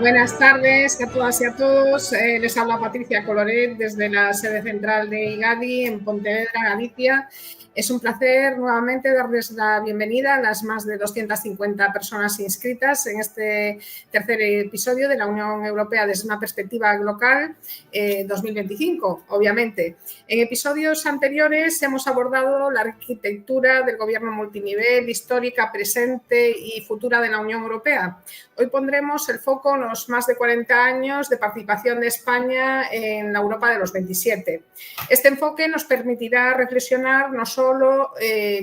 Buenas tardes a todas y a todos. Les habla Patricia Coloret desde la sede central de IGADI en Pontevedra, Galicia. Es un placer nuevamente darles la bienvenida a las más de 250 personas inscritas en este tercer episodio de la Unión Europea desde una perspectiva local 2025, obviamente. En episodios anteriores hemos abordado la arquitectura del gobierno multinivel, histórica, presente y futura de la Unión Europea. Hoy pondremos el foco en los más de 40 años de participación de España en la Europa de los 27. Este enfoque nos permitirá reflexionar no solo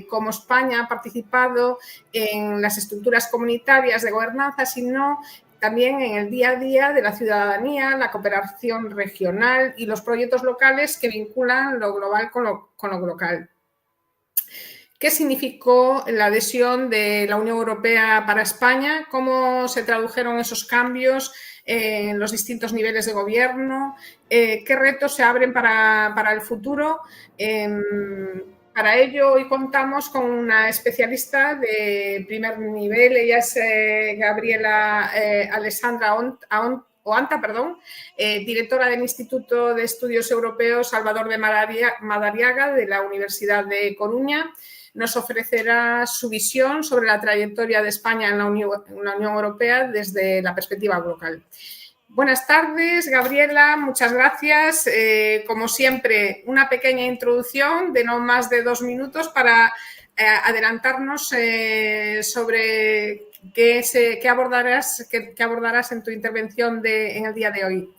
cómo España ha participado en las estructuras comunitarias de gobernanza, sino también en el día a día de la ciudadanía, la cooperación regional y los proyectos locales que vinculan lo global con lo local. ¿Qué significó la adhesión de la Unión Europea para España? ¿Cómo se tradujeron esos cambios en los distintos niveles de gobierno? ¿Qué retos se abren para el futuro? Para ello, hoy contamos con una especialista de primer nivel. Ella es Gabriela Alessandra Oanta, directora del Instituto de Estudios Europeos Salvador de Madariaga de la Universidad de Coruña. Nos ofrecerá su visión sobre la trayectoria de España en la Unión Europea desde la perspectiva local. Buenas tardes, Gabriela, muchas gracias. Como siempre, una pequeña introducción de no más de 2 minutos para adelantarnos sobre qué abordarás en tu intervención en el día de hoy.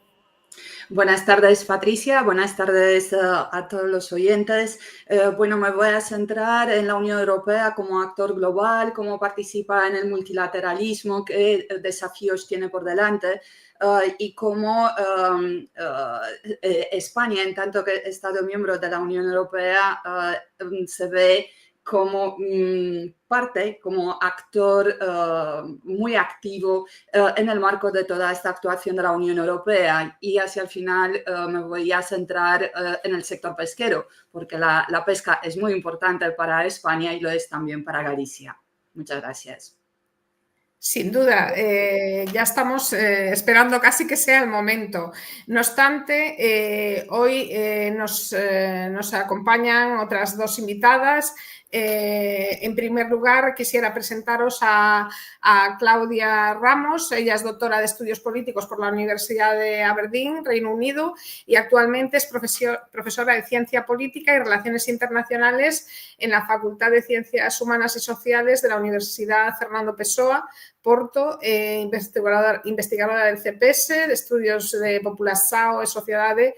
Buenas tardes, Patricia. Buenas tardes a todos los oyentes. Bueno, me voy a centrar en la Unión Europea como actor global, cómo participa en el multilateralismo, qué desafíos tiene por delante y cómo España, en tanto que Estado miembro de la Unión Europea, se ve como parte, como actor muy activo en el marco de toda esta actuación de la Unión Europea. Y hacia el final me voy a centrar en el sector pesquero, porque la pesca es muy importante para España y lo es también para Galicia. Muchas gracias. Sin duda, ya estamos esperando casi que sea el momento. No obstante, hoy nos acompañan otras 2 invitadas. En primer lugar, quisiera presentaros a Claudia Ramos. Ella es doctora de Estudios Políticos por la Universidad de Aberdeen, Reino Unido, y actualmente es profesora de Ciencia Política y Relaciones Internacionales en la Facultad de Ciencias Humanas y Sociales de la Universidad Fernando Pessoa, Porto, investigadora del CEPES, de Estudios de População e Sociedade.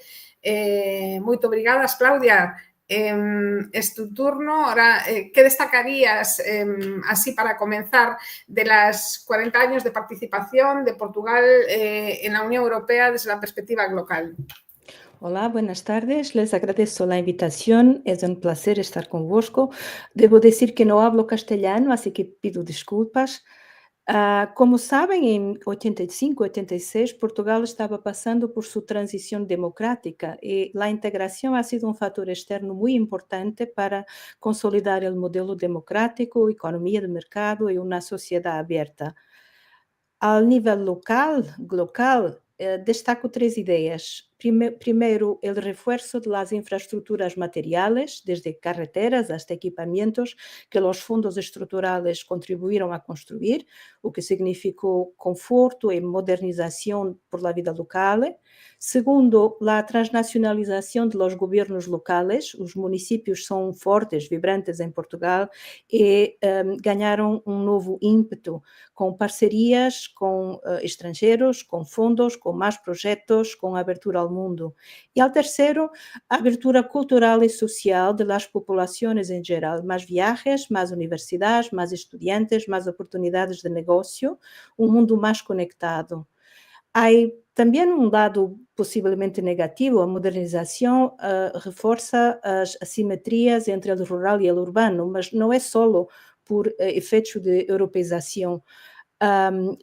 Muito obrigadas, Claudia. Es tu turno. Ahora, ¿qué destacarías, así para comenzar, de los 40 años de participación de Portugal en la Unión Europea desde la perspectiva local? Hola, buenas tardes. Les agradezco la invitación. Es un placer estar convosco. Debo decir que no hablo castellano, así que pido disculpas. Como saben, en 85, 86, Portugal estaba pasando por su transición democrática y la integración ha sido un factor externo muy importante para consolidar el modelo democrático, economía de mercado y una sociedad abierta. Ao nível global, destaco 3 ideas. Primero, el refuerzo de las infraestructuras materiales, desde carreteras hasta equipamientos que los fondos estructurales contribuyeron a construir, o que significó conforto y modernización por la vida local. Segundo, la transnacionalización de los gobiernos locales. Os municípios são fortes, vibrantes em Portugal e ganharam um novo ímpeto com parcerias com estrangeiros, com fundos, com mais projetos, com abertura ao mundo. E ao terceiro, a abertura cultural e social de las populações em geral, mais viajes, mais universidades, mais estudantes, mais oportunidades de negócio, um mundo mais conectado. Há também um lado possivelmente negativo. A modernização reforça as assimetrias entre o rural e o urbano, mas não é só por efeito de europeização.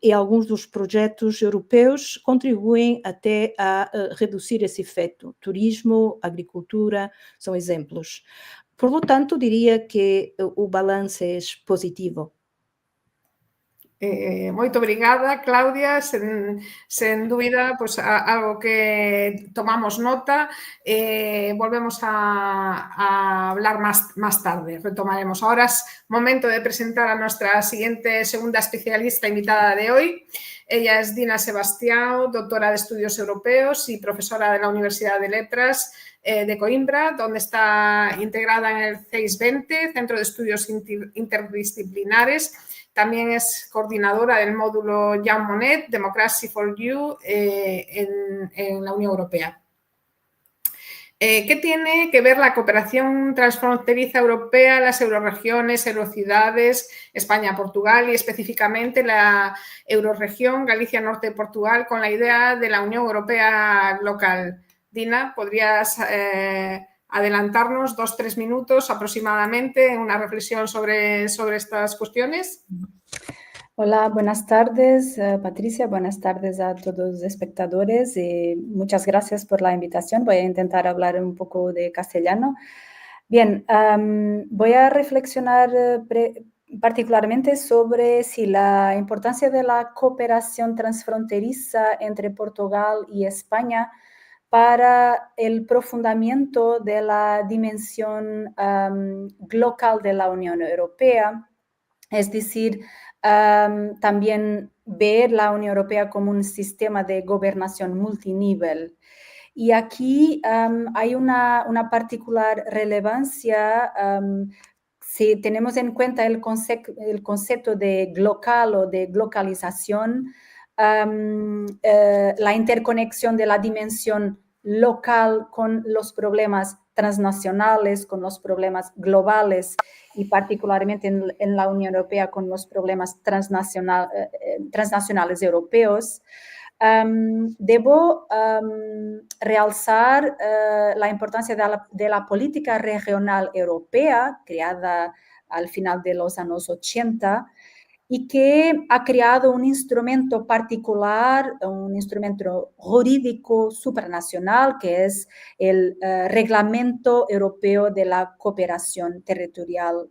E alguns dos projetos europeus contribuem até a reduzir esse efeito. Turismo, agricultura, são exemplos. Por lo tanto, diria que o balanço é positivo. Moito obrigada, Claudia. Sen dúbida, pues, algo que tomamos nota. Volvemos a hablar más tarde, retomaremos. Ahora es momento de presentar a nuestra segunda especialista invitada de hoy. Ella es Dina Sebastião, doctora de Estudios Europeos y profesora de la Universidad de Letras de Coimbra, donde está integrada en el CEIS 20, Centro de Estudios Interdisciplinares. También es coordinadora del módulo Jean Monnet, Democracy for You, en la Unión Europea. ¿Qué tiene que ver la cooperación transfronteriza europea, las eurorregiones, eurociudades, España, Portugal y específicamente la eurorregión Galicia, Norte de Portugal con la idea de la Unión Europea local? Dina, ¿podrías adelantarnos 2-3 minutos aproximadamente en una reflexión sobre estas cuestiones. Hola, buenas tardes, Patricia. Buenas tardes a todos los espectadores y muchas gracias por la invitación. Voy a intentar hablar un poco de castellano. Bien, voy a reflexionar particularmente sobre si la importancia de la cooperación transfronteriza entre Portugal y España para el profundamiento de la dimensión global de la Unión Europea, es decir, también ver la Unión Europea como un sistema de gobernación multinivel. Y aquí hay una particular relevancia si tenemos en cuenta el concepto de global o de globalización, la interconexión de la dimensión local con los problemas transnacionales, con los problemas globales y particularmente en la Unión Europea con los problemas transnacionales europeos. Debo realzar la importancia de la política regional europea creada al final de los años 80 y que ha creado un instrumento particular, un instrumento jurídico supranacional que es el Reglamento Europeo de la Cooperación Territorial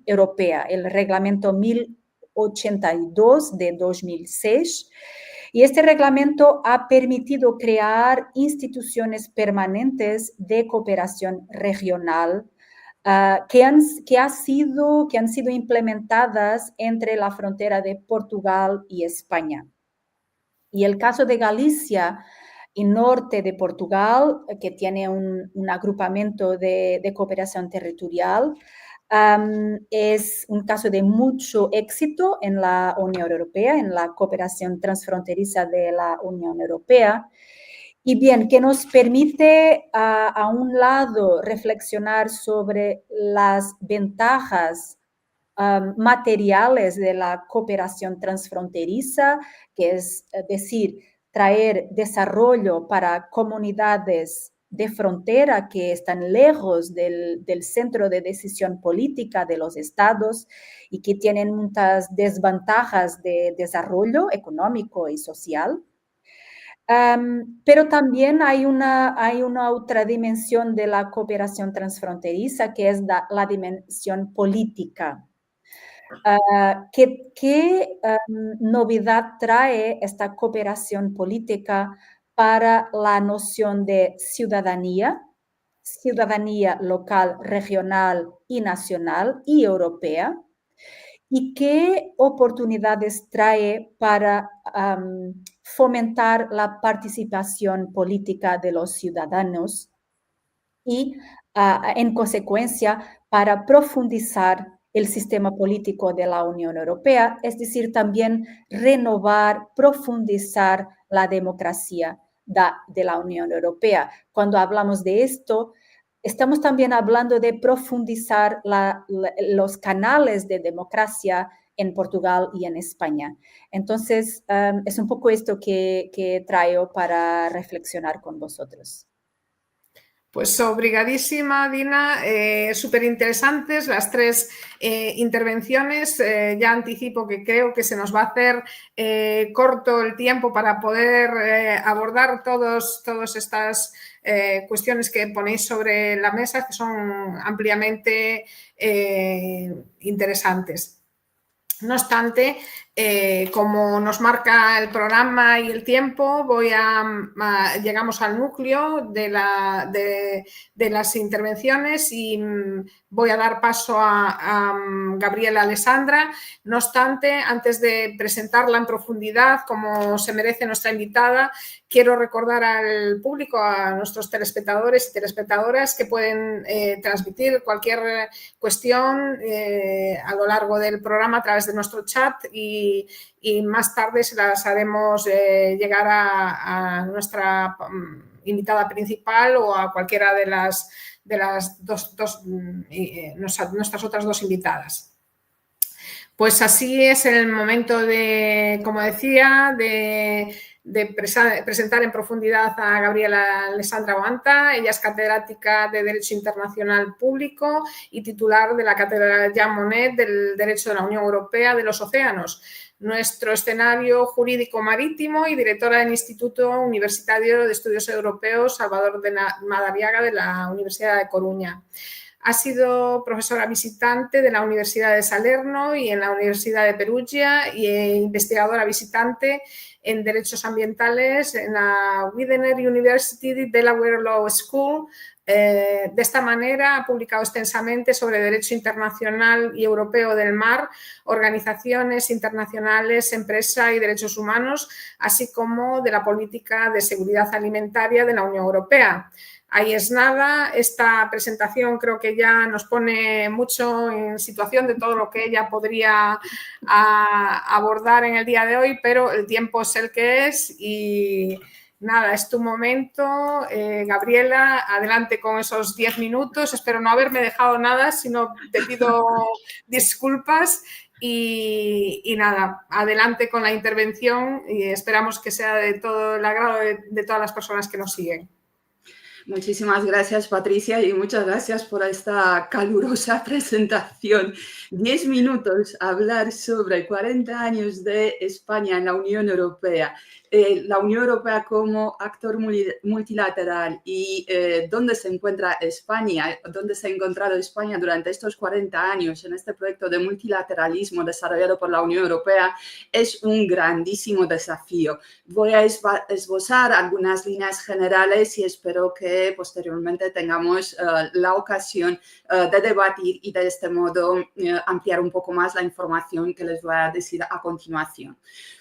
Europea, el Reglamento 1082 de 2006. Y este reglamento ha permitido crear instituciones permanentes de cooperación regional que han sido implementadas entre la frontera de Portugal y España. Y el caso de Galicia y norte de Portugal, que tiene un agrupamiento de cooperación territorial, es un caso de mucho éxito en la Unión Europea, en la cooperación transfronteriza de la Unión Europea. Y bien, que nos permite a un lado reflexionar sobre las ventajas materiales de la cooperación transfronteriza, que es decir, traer desarrollo para comunidades de frontera que están lejos del centro de decisión política de los estados y que tienen muchas desventajas de desarrollo económico y social. Pero también hay una otra dimensión de la cooperación transfronteriza que es la dimensión política. ¿Qué novedad trae esta cooperación política para la noción de ciudadanía local, regional y nacional y europea? ¿Y qué oportunidades trae para fomentar la participación política de los ciudadanos? Y, en consecuencia, para profundizar el sistema político de la Unión Europea, es decir, también renovar, profundizar la democracia de la Unión Europea. Cuando hablamos de esto, estamos también hablando de profundizar los canales de democracia en Portugal y en España. Entonces, es un poco esto que traigo para reflexionar con vosotros. Pues obrigadísima, Dina. Súper interesantes las tres intervenciones. Ya anticipo que creo que se nos va a hacer corto el tiempo para poder abordar todas estas cuestiones que ponéis sobre la mesa, que son ampliamente interesantes. No obstante, como nos marca el programa y el tiempo, llegamos al núcleo de las intervenciones y voy a dar paso a Gabriela Alessandra. No obstante, antes de presentarla en profundidad, como se merece nuestra invitada, quiero recordar al público, a nuestros telespectadores y telespectadoras, que pueden transmitir cualquier cuestión a lo largo del programa a través de nuestro chat y más tarde se las haremos llegar a nuestra invitada principal o a cualquiera de nuestras otras dos invitadas. Pues así es el momento de, como decía, de presentar en profundidad a Gabriela Alessandra Guanta. Ella es catedrática de Derecho Internacional Público y titular de la Cátedra Jean Monnet del Derecho de la Unión Europea de los Océanos, nuestro escenario jurídico marítimo, y directora del Instituto Universitario de Estudios Europeos Salvador de Madariaga de la Universidad de Coruña. Ha sido profesora visitante de la Universidad de Salerno y en la Universidad de Perugia e investigadora visitante en Derechos Ambientales en la Widener University Delaware Law School. De esta manera ha publicado extensamente sobre derecho internacional y europeo del mar, organizaciones internacionales, empresa y derechos humanos, así como de la política de seguridad alimentaria de la Unión Europea. Ahí es nada, esta presentación creo que ya nos pone mucho en situación de todo lo que ella podría abordar en el día de hoy, pero el tiempo es el que es y nada, es tu momento. Gabriela, adelante con esos 10 minutos. Espero no haberme dejado nada, si no te pido disculpas. Y nada, adelante con la intervención y esperamos que sea de todo el agrado de todas las personas que nos siguen. Muchísimas gracias, Patricia, y muchas gracias por esta calurosa presentación. 10 minutos a hablar sobre 40 años de España en la Unión Europea. La Unión Europea como actor multilateral y dónde se encuentra España, dónde se ha encontrado España durante estos 40 años en este proyecto de multilateralismo desarrollado por la Unión Europea es un grandísimo desafío. Voy a esbozar algunas líneas generales y espero que posteriormente tengamos la ocasión de debatir y de este modo ampliar un poco más la información que les voy a decir a continuación.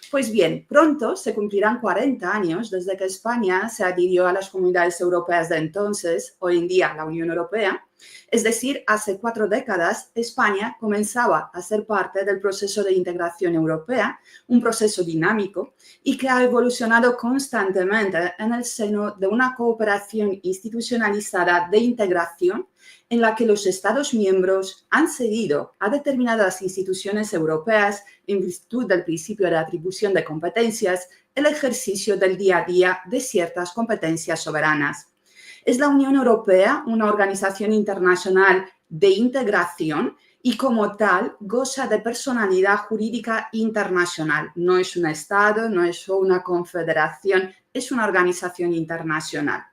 Pues bien, pronto se cumplirán 40 años desde que España se adhirió a las comunidades europeas de entonces, hoy en día la Unión Europea. Es decir, hace 4 décadas España comenzaba a ser parte del proceso de integración europea, un proceso dinámico y que ha evolucionado constantemente en el seno de una cooperación institucionalizada de integración en la que los Estados miembros han cedido a determinadas instituciones europeas en virtud del principio de atribución de competencias, el ejercicio del día a día de ciertas competencias soberanas. Es la Unión Europea una organización internacional de integración y como tal goza de personalidad jurídica internacional. No es un Estado, no es una confederación, es una organización internacional.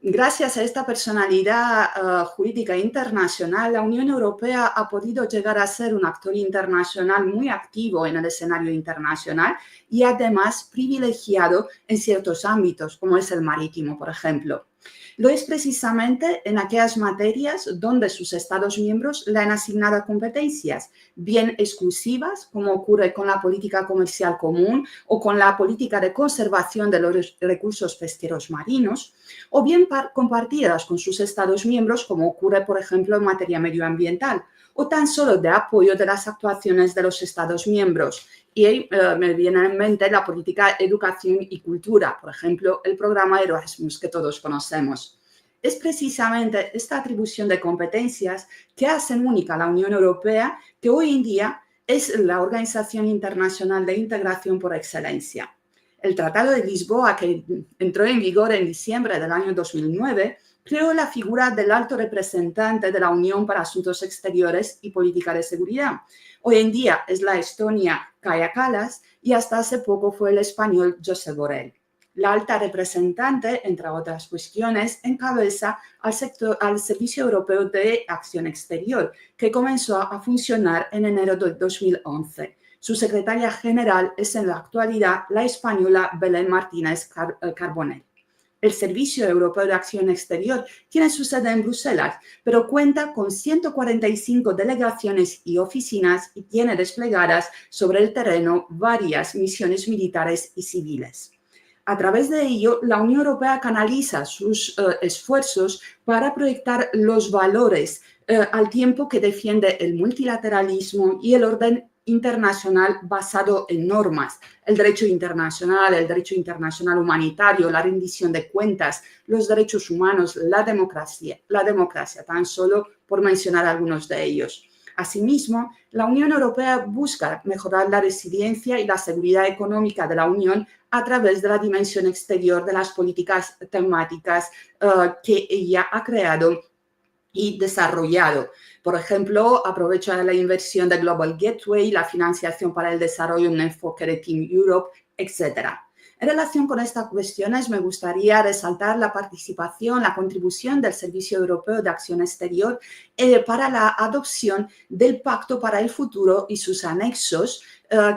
Gracias a esta personalidad jurídica internacional, la Unión Europea ha podido llegar a ser un actor internacional muy activo en el escenario internacional y además privilegiado en ciertos ámbitos, como es el marítimo, por ejemplo. Lo es precisamente en aquellas materias donde sus Estados miembros le han asignado competencias, bien exclusivas, como ocurre con la política comercial común o con la política de conservación de los recursos pesqueros marinos, o bien compartidas con sus Estados miembros, como ocurre, por ejemplo, en materia medioambiental, o tan solo de apoyo de las actuaciones de los Estados miembros. Y me viene en mente la política educación y cultura, por ejemplo, el programa Erasmus que todos conocemos. Es precisamente esta atribución de competencias que hacen única a la Unión Europea, que hoy en día es la organización internacional de integración por excelencia. El Tratado de Lisboa, que entró en vigor en diciembre del año 2009, creó la figura del alto representante de la Unión para Asuntos Exteriores y Política de Seguridad. Hoy en día es la estonia Kaja Kallas y hasta hace poco fue el español Josep Borrell. La alta representante, entre otras cuestiones, encabeza al Servicio Europeo de Acción Exterior, que comenzó a funcionar en enero de 2011. Su secretaria general es en la actualidad la española Belén Martínez Carbonell. El Servicio Europeo de Acción Exterior tiene su sede en Bruselas, pero cuenta con 145 delegaciones y oficinas y tiene desplegadas sobre el terreno varias misiones militares y civiles. A través de ello, la Unión Europea canaliza sus esfuerzos para proyectar los valores al tiempo que defiende el multilateralismo y el orden internacional basado en normas, el derecho internacional humanitario, la rendición de cuentas, los derechos humanos, la democracia, tan solo por mencionar algunos de ellos. Asimismo, la Unión Europea busca mejorar la resiliencia y la seguridad económica de la Unión a través de la dimensión exterior de las políticas temáticas que ella ha creado y desarrollado. Por ejemplo, aprovecha la inversión de Global Gateway, la financiación para el desarrollo en un enfoque de Team Europe, etc. En relación con estas cuestiones, me gustaría resaltar la participación, la contribución del Servicio Europeo de Acción Exterior para la adopción del Pacto para el Futuro y sus anexos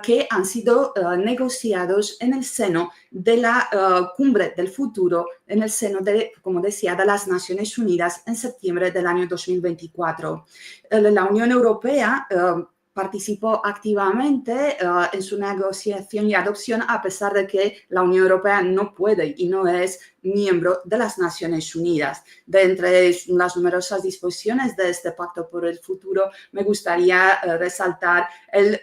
que han sido negociados en el seno de la Cumbre del Futuro, en el seno de, como decía, de las Naciones Unidas en septiembre del año 2024. La Unión Europea participó activamente en su negociación y adopción, a pesar de que la Unión Europea no puede y no es miembro de las Naciones Unidas. De entre las numerosas disposiciones de este Pacto por el Futuro, me gustaría resaltar el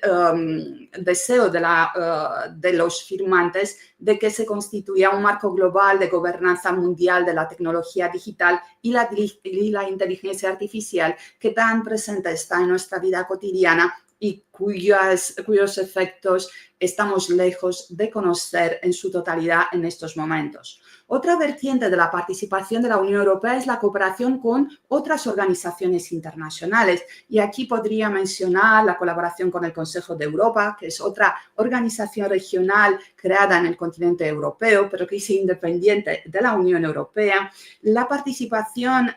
deseo de los firmantes de que se constituya un marco global de gobernanza mundial de la tecnología digital y la inteligencia artificial que tan presente está en nuestra vida cotidiana y cuyos efectos estamos lejos de conocer en su totalidad en estos momentos. Otra vertiente de la participación de la Unión Europea es la cooperación con otras organizaciones internacionales. Y aquí podría mencionar la colaboración con el Consejo de Europa, que es otra organización regional creada en el continente europeo, pero que es independiente de la Unión Europea. La participación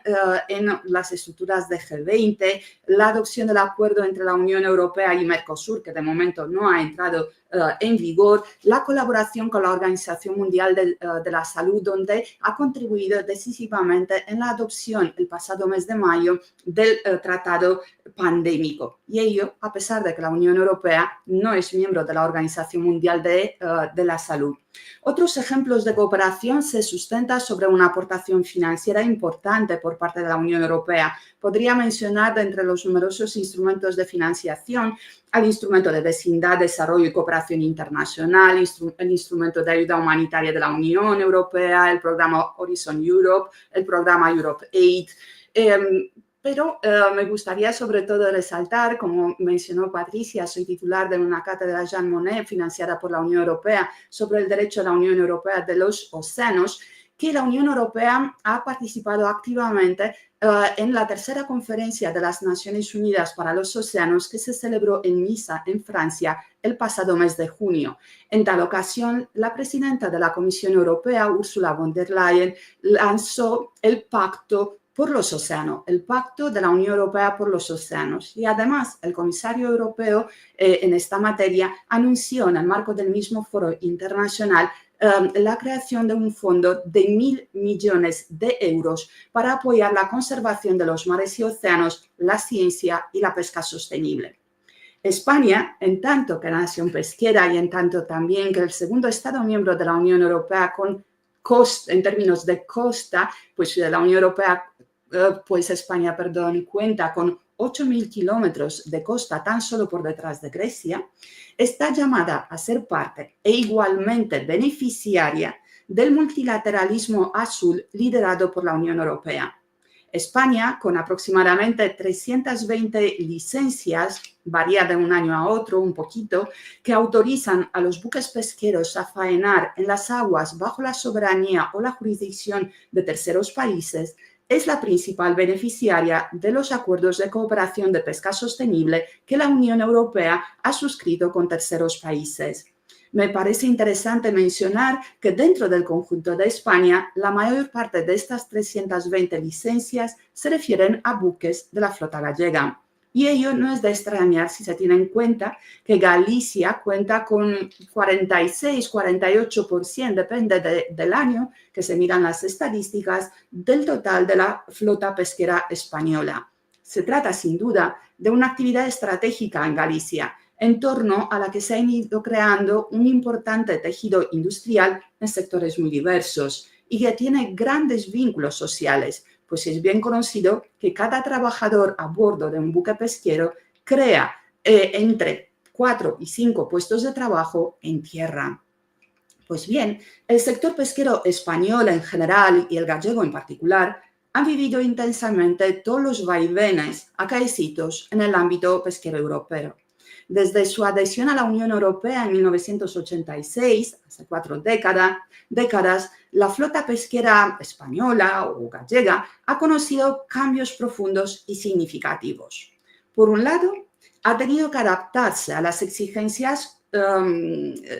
en las estructuras de G20, la adopción del acuerdo entre la Unión Europea y Mercosur, que de momento no ha entrado en vigor, la colaboración con la Organización Mundial de la Salud, donde ha contribuido decisivamente en la adopción el pasado mes de mayo del tratado pandémico. Y ello a pesar de que la Unión Europea no es miembro de la Organización Mundial de la Salud. Otros ejemplos de cooperación se sustentan sobre una aportación financiera importante por parte de la Unión Europea. Podría mencionar de entre los numerosos instrumentos de financiación al instrumento de vecindad, desarrollo y cooperación internacional, el instrumento de ayuda humanitaria de la Unión Europea, el programa Horizon Europe, el programa Europe Aid. Pero me gustaría sobre todo resaltar, como mencionó Patricia, soy titular de una cátedra Jean Monnet financiada por la Unión Europea sobre el derecho de la Unión Europea de los océanos, que la Unión Europea ha participado activamente en la tercera conferencia de las Naciones Unidas para los Océanos que se celebró en Niza, en Francia, el pasado mes de junio. En tal ocasión, la presidenta de la Comisión Europea, Ursula von der Leyen, lanzó el Pacto por los Océanos, el Pacto de la Unión Europea por los Océanos. Y además, el comisario europeo en esta materia anunció en el marco del mismo foro internacional la creación de un fondo de 1.000 millones de euros para apoyar la conservación de los mares y océanos, la ciencia y la pesca sostenible. España, en tanto que nación pesquera y en tanto también que el segundo Estado miembro de la Unión Europea en términos de costa, pues la Unión Europea, España, cuenta con 8.000 kilómetros de costa tan solo por detrás de Grecia, está llamada a ser parte e igualmente beneficiaria del multilateralismo azul liderado por la Unión Europea. España, con aproximadamente 320 licencias, varía de un año a otro un poquito, que autorizan a los buques pesqueros a faenar en las aguas bajo la soberanía o la jurisdicción de terceros países, es la principal beneficiaria de los acuerdos de cooperación de pesca sostenible que la Unión Europea ha suscrito con terceros países. Me parece interesante mencionar que dentro del conjunto de España, la mayor parte de estas 320 licencias se refieren a buques de la flota gallega. Y ello no es de extrañar si se tiene en cuenta que Galicia cuenta con 46-48%, depende del año que se miran las estadísticas, del total de la flota pesquera española. Se trata sin duda de una actividad estratégica en Galicia, en torno a la que se ha ido creando un importante tejido industrial en sectores muy diversos y que tiene grandes vínculos sociales, pues es bien conocido que cada trabajador a bordo de un buque pesquero crea entre 4 y 5 puestos de trabajo en tierra. Pues bien, el sector pesquero español en general y el gallego en particular han vivido intensamente todos los vaivenes acaecidos en el ámbito pesquero europeo. Desde su adhesión a la Unión Europea en 1986, hace 4 décadas, la flota pesquera española o gallega ha conocido cambios profundos y significativos. Por un lado, ha tenido que adaptarse a las exigencias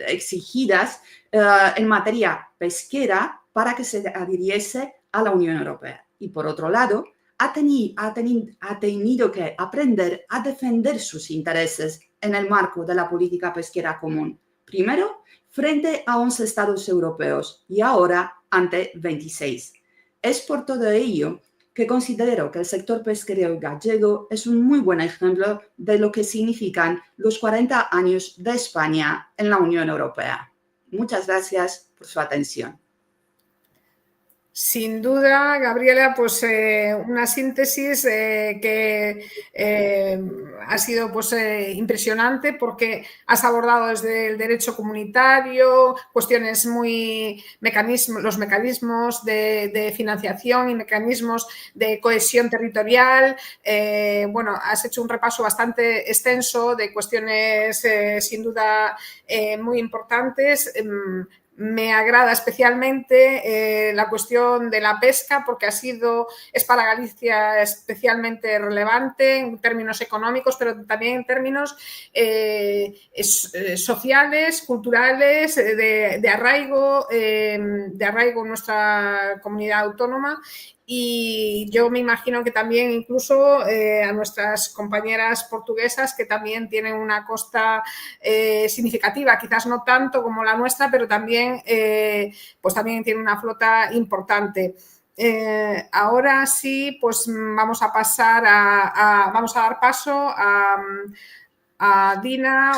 exigidas en materia pesquera para que se adhiriese a la Unión Europea. Y por otro lado, ha tenido que aprender a defender sus intereses en el marco de la política pesquera común. Primero, frente a 11 estados europeos y ahora ante 26. Es por todo ello que considero que el sector pesquero gallego es un muy buen ejemplo de lo que significan los 40 años de España en la Unión Europea. Muchas gracias por su atención. Sin duda, Gabriela, pues una síntesis que ha sido pues, impresionante porque has abordado desde el derecho comunitario cuestiones los mecanismos de financiación y mecanismos de cohesión territorial. Bueno, has hecho un repaso bastante extenso de cuestiones sin duda muy importantes. Me agrada especialmente la cuestión de la pesca porque es para Galicia especialmente relevante en términos económicos, pero también en términos sociales, culturales, de arraigo en nuestra comunidad autónoma. Y yo me imagino que también incluso a nuestras compañeras portuguesas que también tienen una costa significativa, quizás no tanto como la nuestra, pero también, pues también tiene una flota importante. Ahora sí, pues vamos a pasar vamos a dar paso a Dina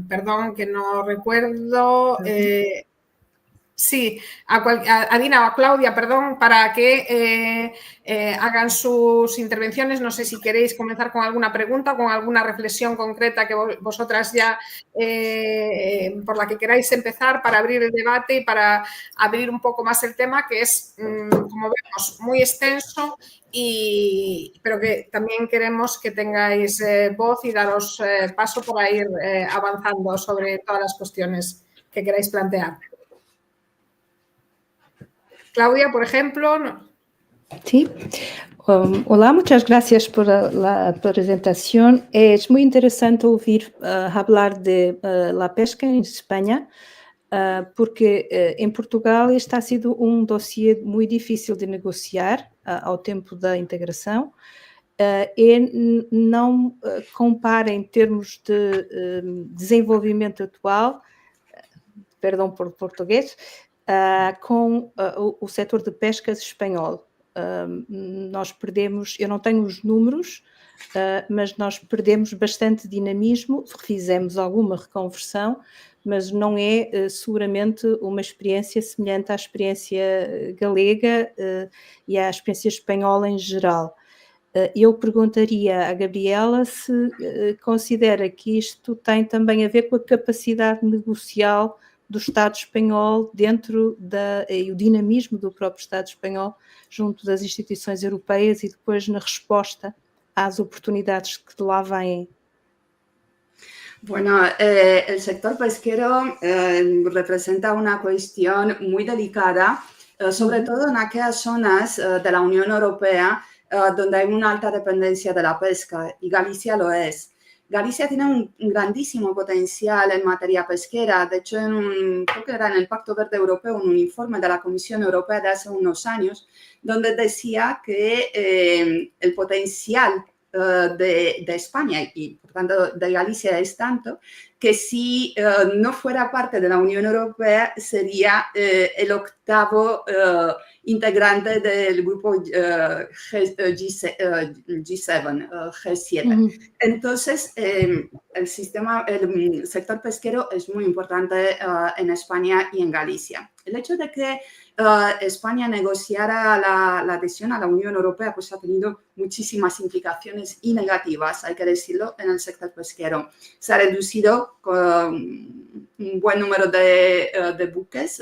perdón, que no recuerdo. Sí, a Dina o a Claudia, perdón, para que hagan sus intervenciones. No sé si queréis comenzar con alguna pregunta o con alguna reflexión concreta que vosotras ya por la que queráis empezar para abrir el debate y para abrir un poco más el tema, que es, como vemos, muy extenso, pero que también queremos que tengáis voz y daros paso para ir avanzando sobre todas las cuestiones que queráis plantear. Claudia, por ejemplo. Sí. Hola, muchas gracias por la presentación. Es muy interesante oír hablar de la pesca en España, porque en Portugal este ha sido um dossiê muito difícil de negociar ao tempo da integração e não compara em termos de desenvolvimento atual, perdão por português, com o setor de pescas espanhol. Nós perdemos, eu não tenho os números, mas nós perdemos bastante dinamismo, fizemos alguma reconversão, mas não é seguramente uma experiência semelhante à experiência galega e à experiência espanhola em geral. Eu perguntaria à Gabriela se considera que isto tem também a ver com a capacidade negocial do Estado espanhol e o dinamismo do próprio Estado espanhol junto das instituições europeias e depois na resposta às oportunidades que de lá vêm. Bueno, el sector pesquero representa una cuestión muy delicada, sobre todo en aquellas zonas de la Unión Europea donde hay una alta dependencia de la pesca, y Galicia lo es. Galicia tiene un grandísimo potencial en materia pesquera. De hecho, creo que era en el Pacto Verde Europeo, en un informe de la Comisión Europea de hace unos años, donde decía que el potencial de España y, por tanto, de Galicia es tanto que si no fuera parte de la Unión Europea sería el octavo integrante del grupo G7. Entonces, el sector pesquero es muy importante en España y en Galicia. El hecho de que España negociara la adhesión a la Unión Europea pues ha tenido muchísimas implicaciones y negativas, hay que decirlo, en el sector pesquero. Se ha reducido un buen número de buques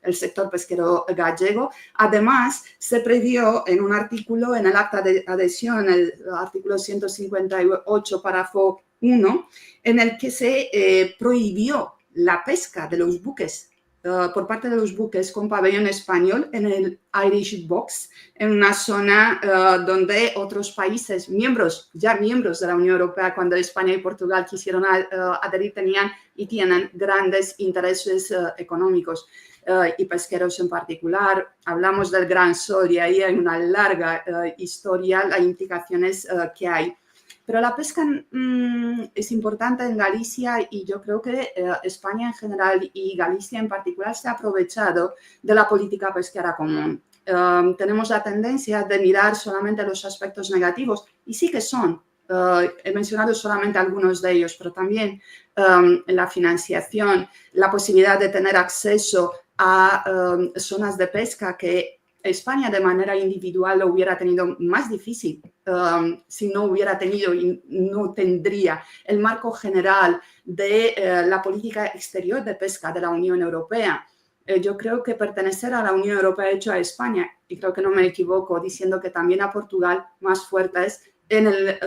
el sector pesquero gallego. Además, se previó en un artículo, en el acta de adhesión, el artículo 158, párrafo 1, en el que se prohibió la pesca de los buques por parte de los buques con pabellón español en el Irish Box, en una zona donde otros países, ya miembros de la Unión Europea, cuando España y Portugal quisieron adherir, tenían y tienen grandes intereses económicos y pesqueros en particular. Hablamos del Gran Sol y ahí hay una larga historia, las implicaciones que hay. Pero la pesca es importante en Galicia y yo creo que España en general y Galicia en particular se ha aprovechado de la política pesquera común. Tenemos la tendencia de mirar solamente los aspectos negativos y sí que son. He mencionado solamente algunos de ellos, pero también la financiación, la posibilidad de tener acceso a zonas de pesca que España de manera individual lo hubiera tenido más difícil si no hubiera tenido y no tendría el marco general de la política exterior de pesca de la Unión Europea. Yo creo que pertenecer a la Unión Europea ha hecho a España, y creo que no me equivoco diciendo que también a Portugal, más fuertes en el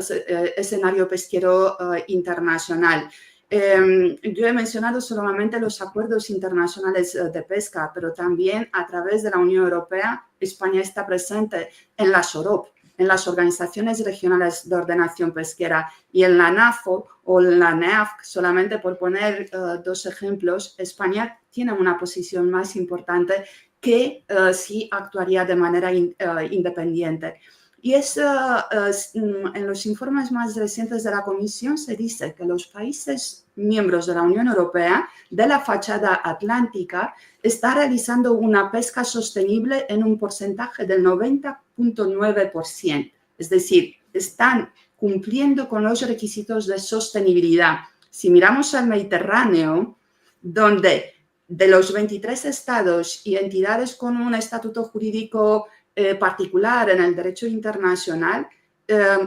escenario pesquero internacional. Yo he mencionado solamente los acuerdos internacionales de pesca, pero también a través de la Unión Europea, España está presente en las OROP, en las organizaciones regionales de ordenación pesquera y en la NAFO o la NEAFC, solamente por poner dos ejemplos. España tiene una posición más importante que si actuaría de manera independiente. Y en los informes más recientes de la Comisión se dice que los países miembros de la Unión Europea de la fachada atlántica están realizando una pesca sostenible en un porcentaje del 90,9%. Es decir, están cumpliendo con los requisitos de sostenibilidad. Si miramos al Mediterráneo, donde de los 23 estados y entidades con un estatuto jurídico particular en el derecho internacional,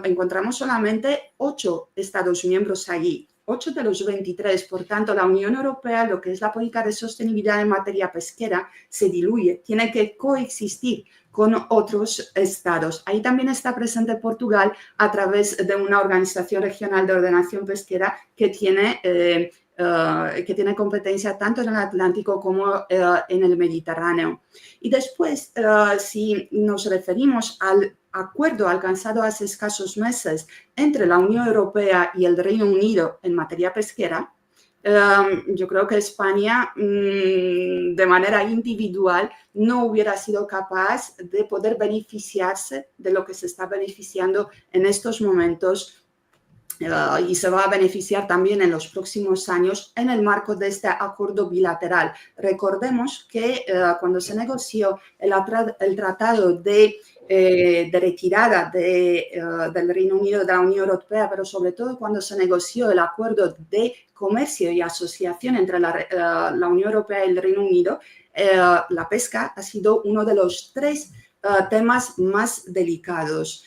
encontramos solamente 8 Estados miembros allí, 8 de los 23. Por tanto, la Unión Europea, lo que es la política de sostenibilidad en materia pesquera, se diluye, tiene que coexistir con otros estados. Ahí también está presente Portugal a través de una organización regional de ordenación pesquera que tiene competencia tanto en el Atlántico como en el Mediterráneo. Y después, si nos referimos al acuerdo alcanzado hace escasos meses entre la Unión Europea y el Reino Unido en materia pesquera, yo creo que España, de manera individual, no hubiera sido capaz de poder beneficiarse de lo que se está beneficiando en estos momentos y se va a beneficiar también en los próximos años en el marco de este acuerdo bilateral. Recordemos que cuando se negoció el tratado de retirada del Reino Unido de la Unión Europea, pero sobre todo cuando se negoció el acuerdo de comercio y asociación entre la Unión Europea y el Reino Unido, la pesca ha sido uno de los 3 temas más delicados.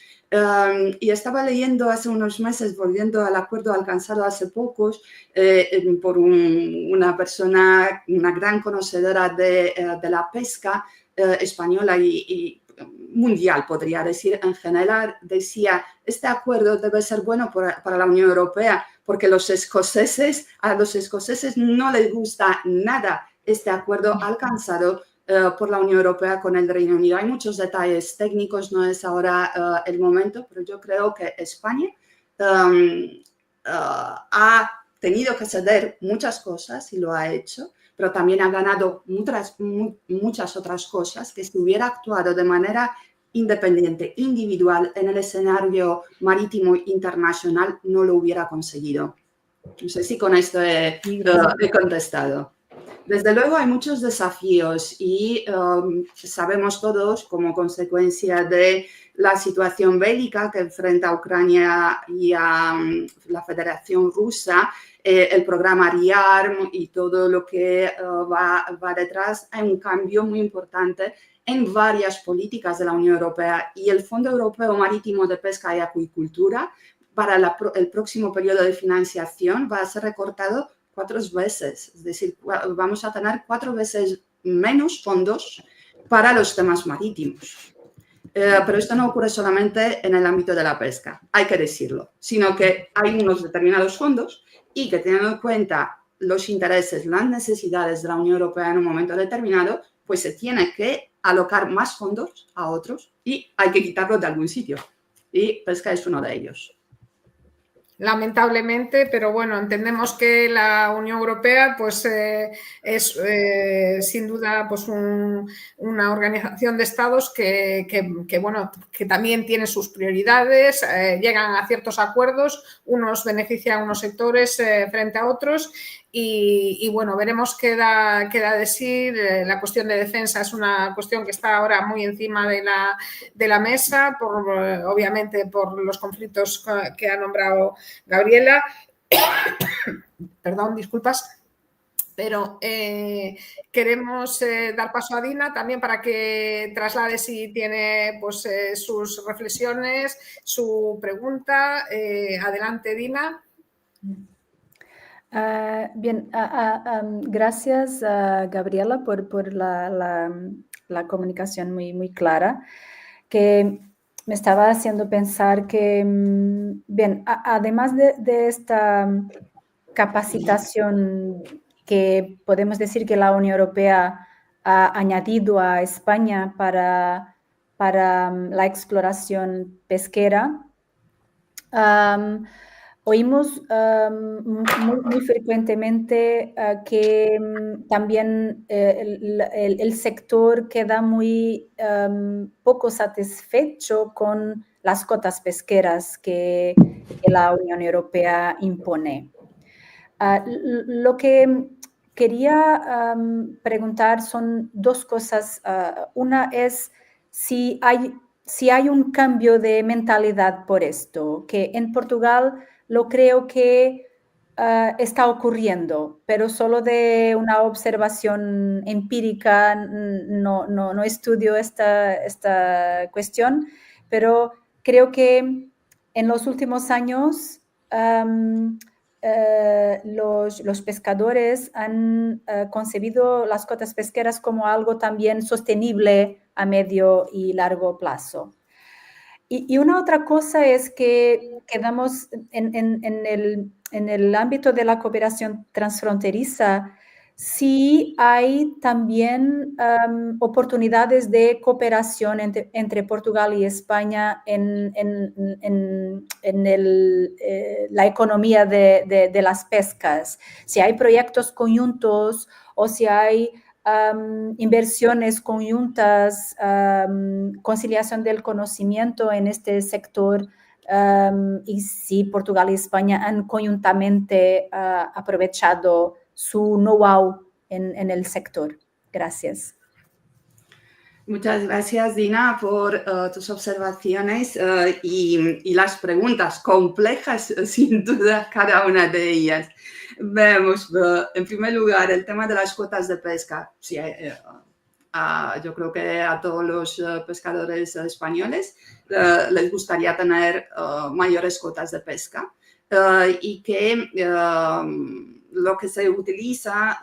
Y estaba leyendo hace unos meses, volviendo al acuerdo alcanzado hace pocos, por una persona, una gran conocedora de la pesca española y mundial, podría decir, en general, decía, este acuerdo debe ser bueno para la Unión Europea, porque a los escoceses no les gusta nada este acuerdo alcanzado por la Unión Europea con el Reino Unido. Hay muchos detalles técnicos, no es ahora el momento, pero yo creo que España ha tenido que ceder muchas cosas y lo ha hecho, pero también ha ganado muchas otras cosas que si hubiera actuado de manera independiente, individual, en el escenario marítimo internacional, no lo hubiera conseguido. No sé si con esto he contestado. Desde luego hay muchos desafíos y sabemos todos, como consecuencia de la situación bélica que enfrenta Ucrania y a la Federación Rusa, el programa REARM y todo lo que va detrás, hay un cambio muy importante en varias políticas de la Unión Europea y el Fondo Europeo Marítimo de Pesca y Acuicultura para el próximo periodo de financiación va a ser recortado 4 veces, es decir, vamos a tener 4 veces menos fondos para los temas marítimos. Pero esto no ocurre solamente en el ámbito de la pesca, hay que decirlo, sino que hay unos determinados fondos y que teniendo en cuenta los intereses, las necesidades de la Unión Europea en un momento determinado, pues se tiene que alocar más fondos a otros y hay que quitarlos de algún sitio. Y pesca es uno de ellos. Lamentablemente, pero bueno, entendemos que la Unión Europea pues, es sin duda pues, una organización de estados bueno, que también tiene sus prioridades, llegan a ciertos acuerdos, unos benefician a unos sectores frente a otros y bueno, veremos qué da de sí. La cuestión de defensa es una cuestión que está ahora muy encima de la mesa, obviamente por los conflictos que ha nombrado Gabriela. Perdón, disculpas. Pero queremos dar paso a Dina también para que traslade si tiene pues, sus reflexiones, su pregunta. Adelante, Dina. Bien, gracias Gabriela por la comunicación muy clara, que me estaba haciendo pensar que, bien, además de esta capacitación que podemos decir que la Unión Europea ha añadido a España para la exploración pesquera, oímos muy frecuentemente que también el sector queda muy poco satisfecho con las cotas pesqueras que la Unión Europea impone. Lo que quería preguntar son dos cosas. Una es si hay un cambio de mentalidad por esto, que en Portugal lo creo que está ocurriendo, pero solo de una observación empírica, no estudio esta cuestión, pero creo que en los últimos años los pescadores han concebido las cotas pesqueras como algo también sostenible a medio y largo plazo. Y una otra cosa es que quedamos en el ámbito de la cooperación transfronteriza, sí hay también oportunidades de cooperación entre Portugal y España en la economía de las pescas. Si hay proyectos conjuntos o si hay inversiones conjuntas, conciliación del conocimiento en este sector, y si Portugal y España han conjuntamente aprovechado su know-how en el sector. Gracias. Muchas gracias, Dina, por tus observaciones y las preguntas complejas, sin duda, cada una de ellas. Vemos, en primer lugar, el tema de las cuotas de pesca. Sí, yo creo que a todos los pescadores españoles les gustaría tener mayores cuotas de pesca y que lo que se utiliza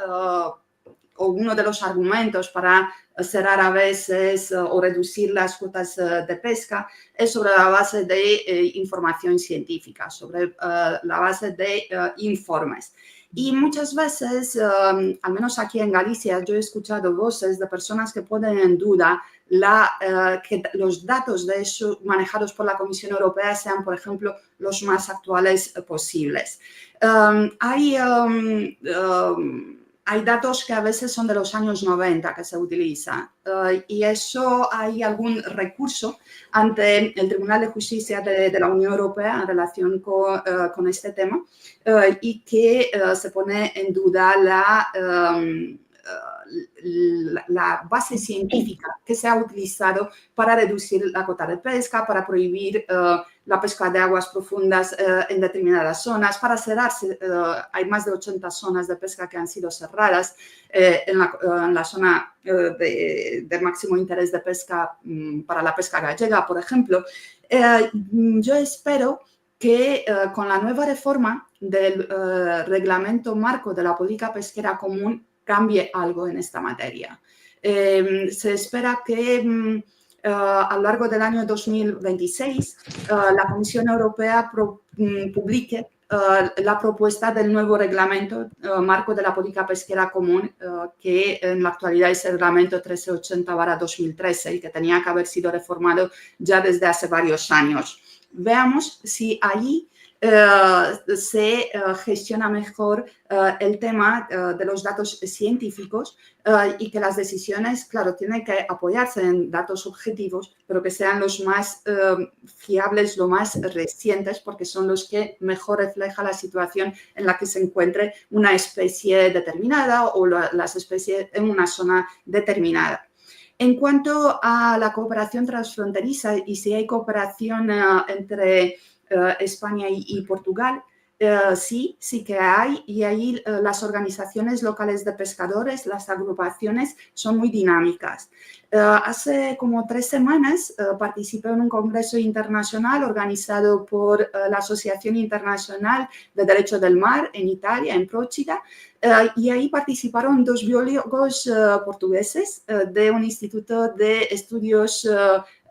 o uno de los argumentos para cerrar a veces o reducir las cuotas de pesca es sobre la base de información científica, sobre la base de informes. Y muchas veces, al menos aquí en Galicia, yo he escuchado voces de personas que ponen en duda que los datos de eso manejados por la Comisión Europea sean, por ejemplo, los más actuales posibles. Hay datos que a veces son de los años 90 que se utilizan y eso hay algún recurso ante el Tribunal de Justicia de la Unión Europea en relación con este tema y que se pone en duda la base científica que se ha utilizado para reducir la cota de pesca, para prohibir la pesca de aguas profundas en determinadas zonas, para cerrarse. Hay más de 80 zonas de pesca que han sido cerradas en la zona de máximo interés de pesca para la pesca gallega, por ejemplo. Yo espero que con la nueva reforma del reglamento marco de la política pesquera común cambie algo en esta materia. Se espera que a lo largo del año 2026 la Comisión Europea publique la propuesta del nuevo reglamento marco de la política pesquera común, que en la actualidad es el reglamento 1380/2013 y que tenía que haber sido reformado ya desde hace varios años. Veamos si allí se gestiona mejor el tema de los datos científicos y que las decisiones, claro, tienen que apoyarse en datos objetivos, pero que sean los más fiables, los más recientes, porque son los que mejor reflejan la situación en la que se encuentre una especie determinada o las especies en una zona determinada. En cuanto a la cooperación transfronteriza y si hay cooperación entre España y Portugal, sí que hay, y ahí las organizaciones locales de pescadores, las agrupaciones, son muy dinámicas. Hace como 3 semanas participé en un congreso internacional organizado por la Asociación Internacional de Derecho del Mar en Italia, en Procida, y ahí participaron 2 biólogos portugueses de un instituto de estudios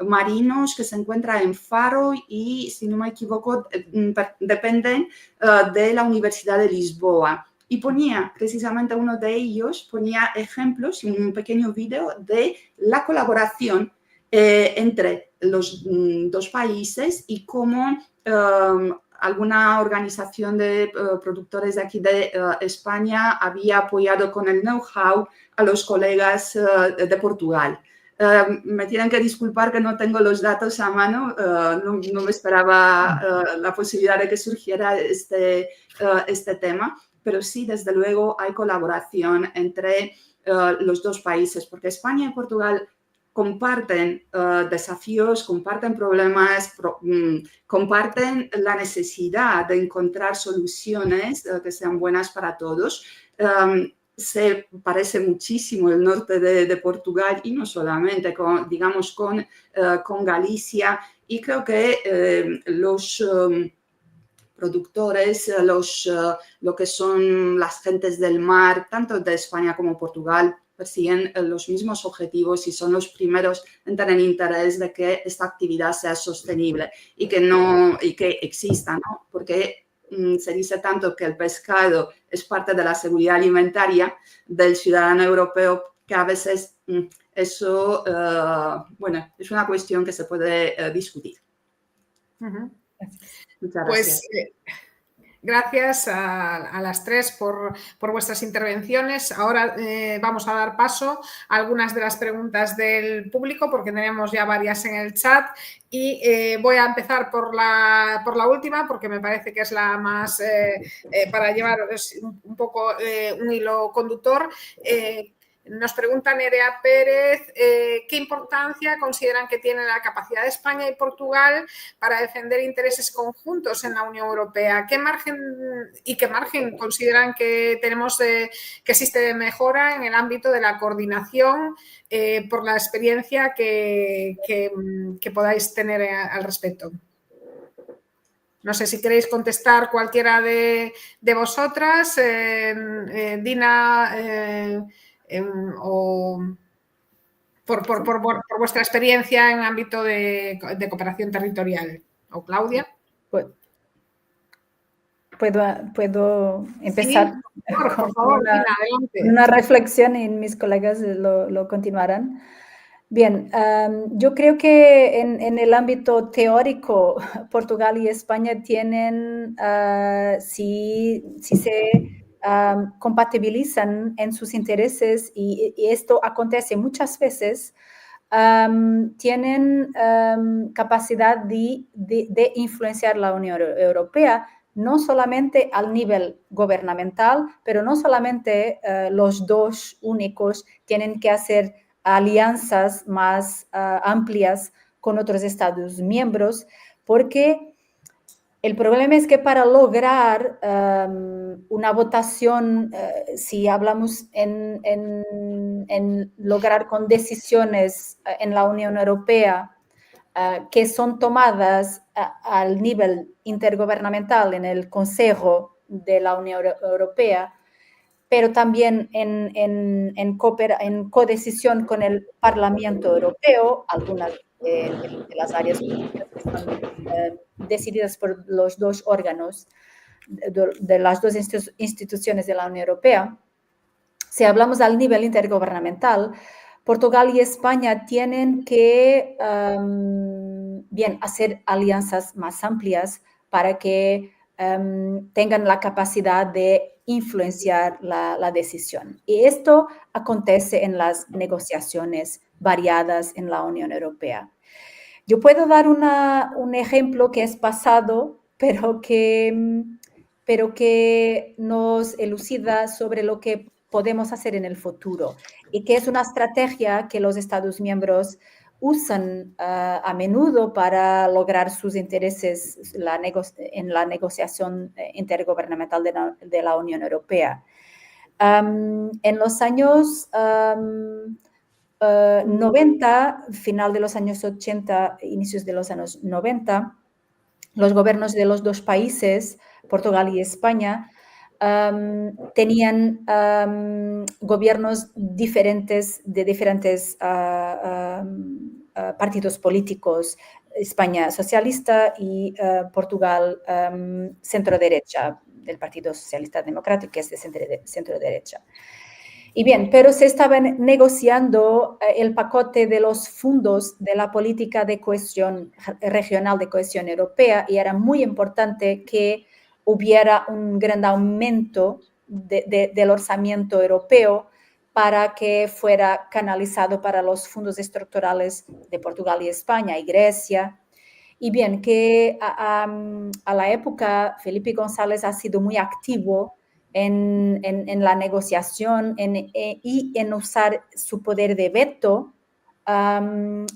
marinos que se encuentra en Faro y, si no me equivoco, dependen de la Universidad de Lisboa. Y ponía, precisamente uno de ellos, ponía ejemplos y un pequeño video de la colaboración entre los 2 países y cómo alguna organización de productores de aquí de España había apoyado con el know-how a los colegas de Portugal. Me tienen que disculpar que no tengo los datos a mano, no me esperaba la posibilidad de que surgiera este tema, pero sí, desde luego, hay colaboración entre los 2 países, porque España y Portugal comparten desafíos, comparten problemas, comparten la necesidad de encontrar soluciones que sean buenas para todos. Se parece muchísimo el norte de Portugal y no solamente, digamos, con Galicia, y creo que los productores, lo que son las gentes del mar, tanto de España como Portugal, persiguen los mismos objetivos y son los primeros en tener interés de que esta actividad sea sostenible y que exista, ¿no? Porque se dice tanto que el pescado es parte de la seguridad alimentaria del ciudadano europeo que a veces eso, bueno, es una cuestión que se puede discutir. Uh-huh. Muchas gracias. Pues gracias a las 3 por vuestras intervenciones. Ahora vamos a dar paso a algunas de las preguntas del público porque tenemos ya varias en el chat y voy a empezar por la última porque me parece que es la más para llevar un poco un hilo conductor. Nos pregunta Nerea Pérez qué importancia consideran que tiene la capacidad de España y Portugal para defender intereses conjuntos en la Unión Europea. ¿Qué margen consideran que tenemos que existe de mejora en el ámbito de la coordinación por la experiencia que podáis tener al respecto? No sé si queréis contestar cualquiera de vosotras. Dina... o por vuestra experiencia en ámbito de cooperación territorial. ¿O Claudia? ¿Puedo empezar? Sí, por favor, Dina, adelante. Una reflexión y mis colegas lo continuarán. Bien, yo creo que en el ámbito teórico, Portugal y España tienen, si se compatibilizan en sus intereses y esto acontece muchas veces, tienen capacidad de influenciar la Unión Europea, no solamente al nivel gubernamental, pero no solamente los 2 únicos tienen que hacer alianzas más amplias con otros Estados miembros, porque el problema es que para lograr una votación, si hablamos en lograr con decisiones en la Unión Europea que son tomadas al nivel intergubernamental en el Consejo de la Unión Europea, pero también en codecisión con el Parlamento Europeo, algunas de las áreas políticas que son decididas por los dos órganos de las dos instituciones de la Unión Europea. Si hablamos al nivel intergubernamental, Portugal y España tienen que hacer alianzas más amplias para que tengan la capacidad de influenciar la decisión. Y esto acontece en las negociaciones variadas en la Unión Europea. Yo puedo dar un ejemplo que es pasado, pero que nos elucida sobre lo que podemos hacer en el futuro y que es una estrategia que los Estados miembros usan a menudo para lograr sus intereses en la negociación intergubernamental de la Unión Europea. En los años 90, final de los años 80, inicios de los años 90, los gobiernos de los dos países, Portugal y España, tenían gobiernos diferentes de diferentes partidos políticos, España socialista y Portugal centro-derecha, del Partido Socialista Democrático, que es de centro-derecha. Y bien, pero se estaba negociando el paquete de los fondos de la política de cohesión regional de cohesión europea y era muy importante que hubiera un gran aumento del orzamiento europeo para que fuera canalizado para los fondos estructurales de Portugal y España y Grecia. Y bien, que a la época Felipe González ha sido muy activo en la negociación y en usar su poder de veto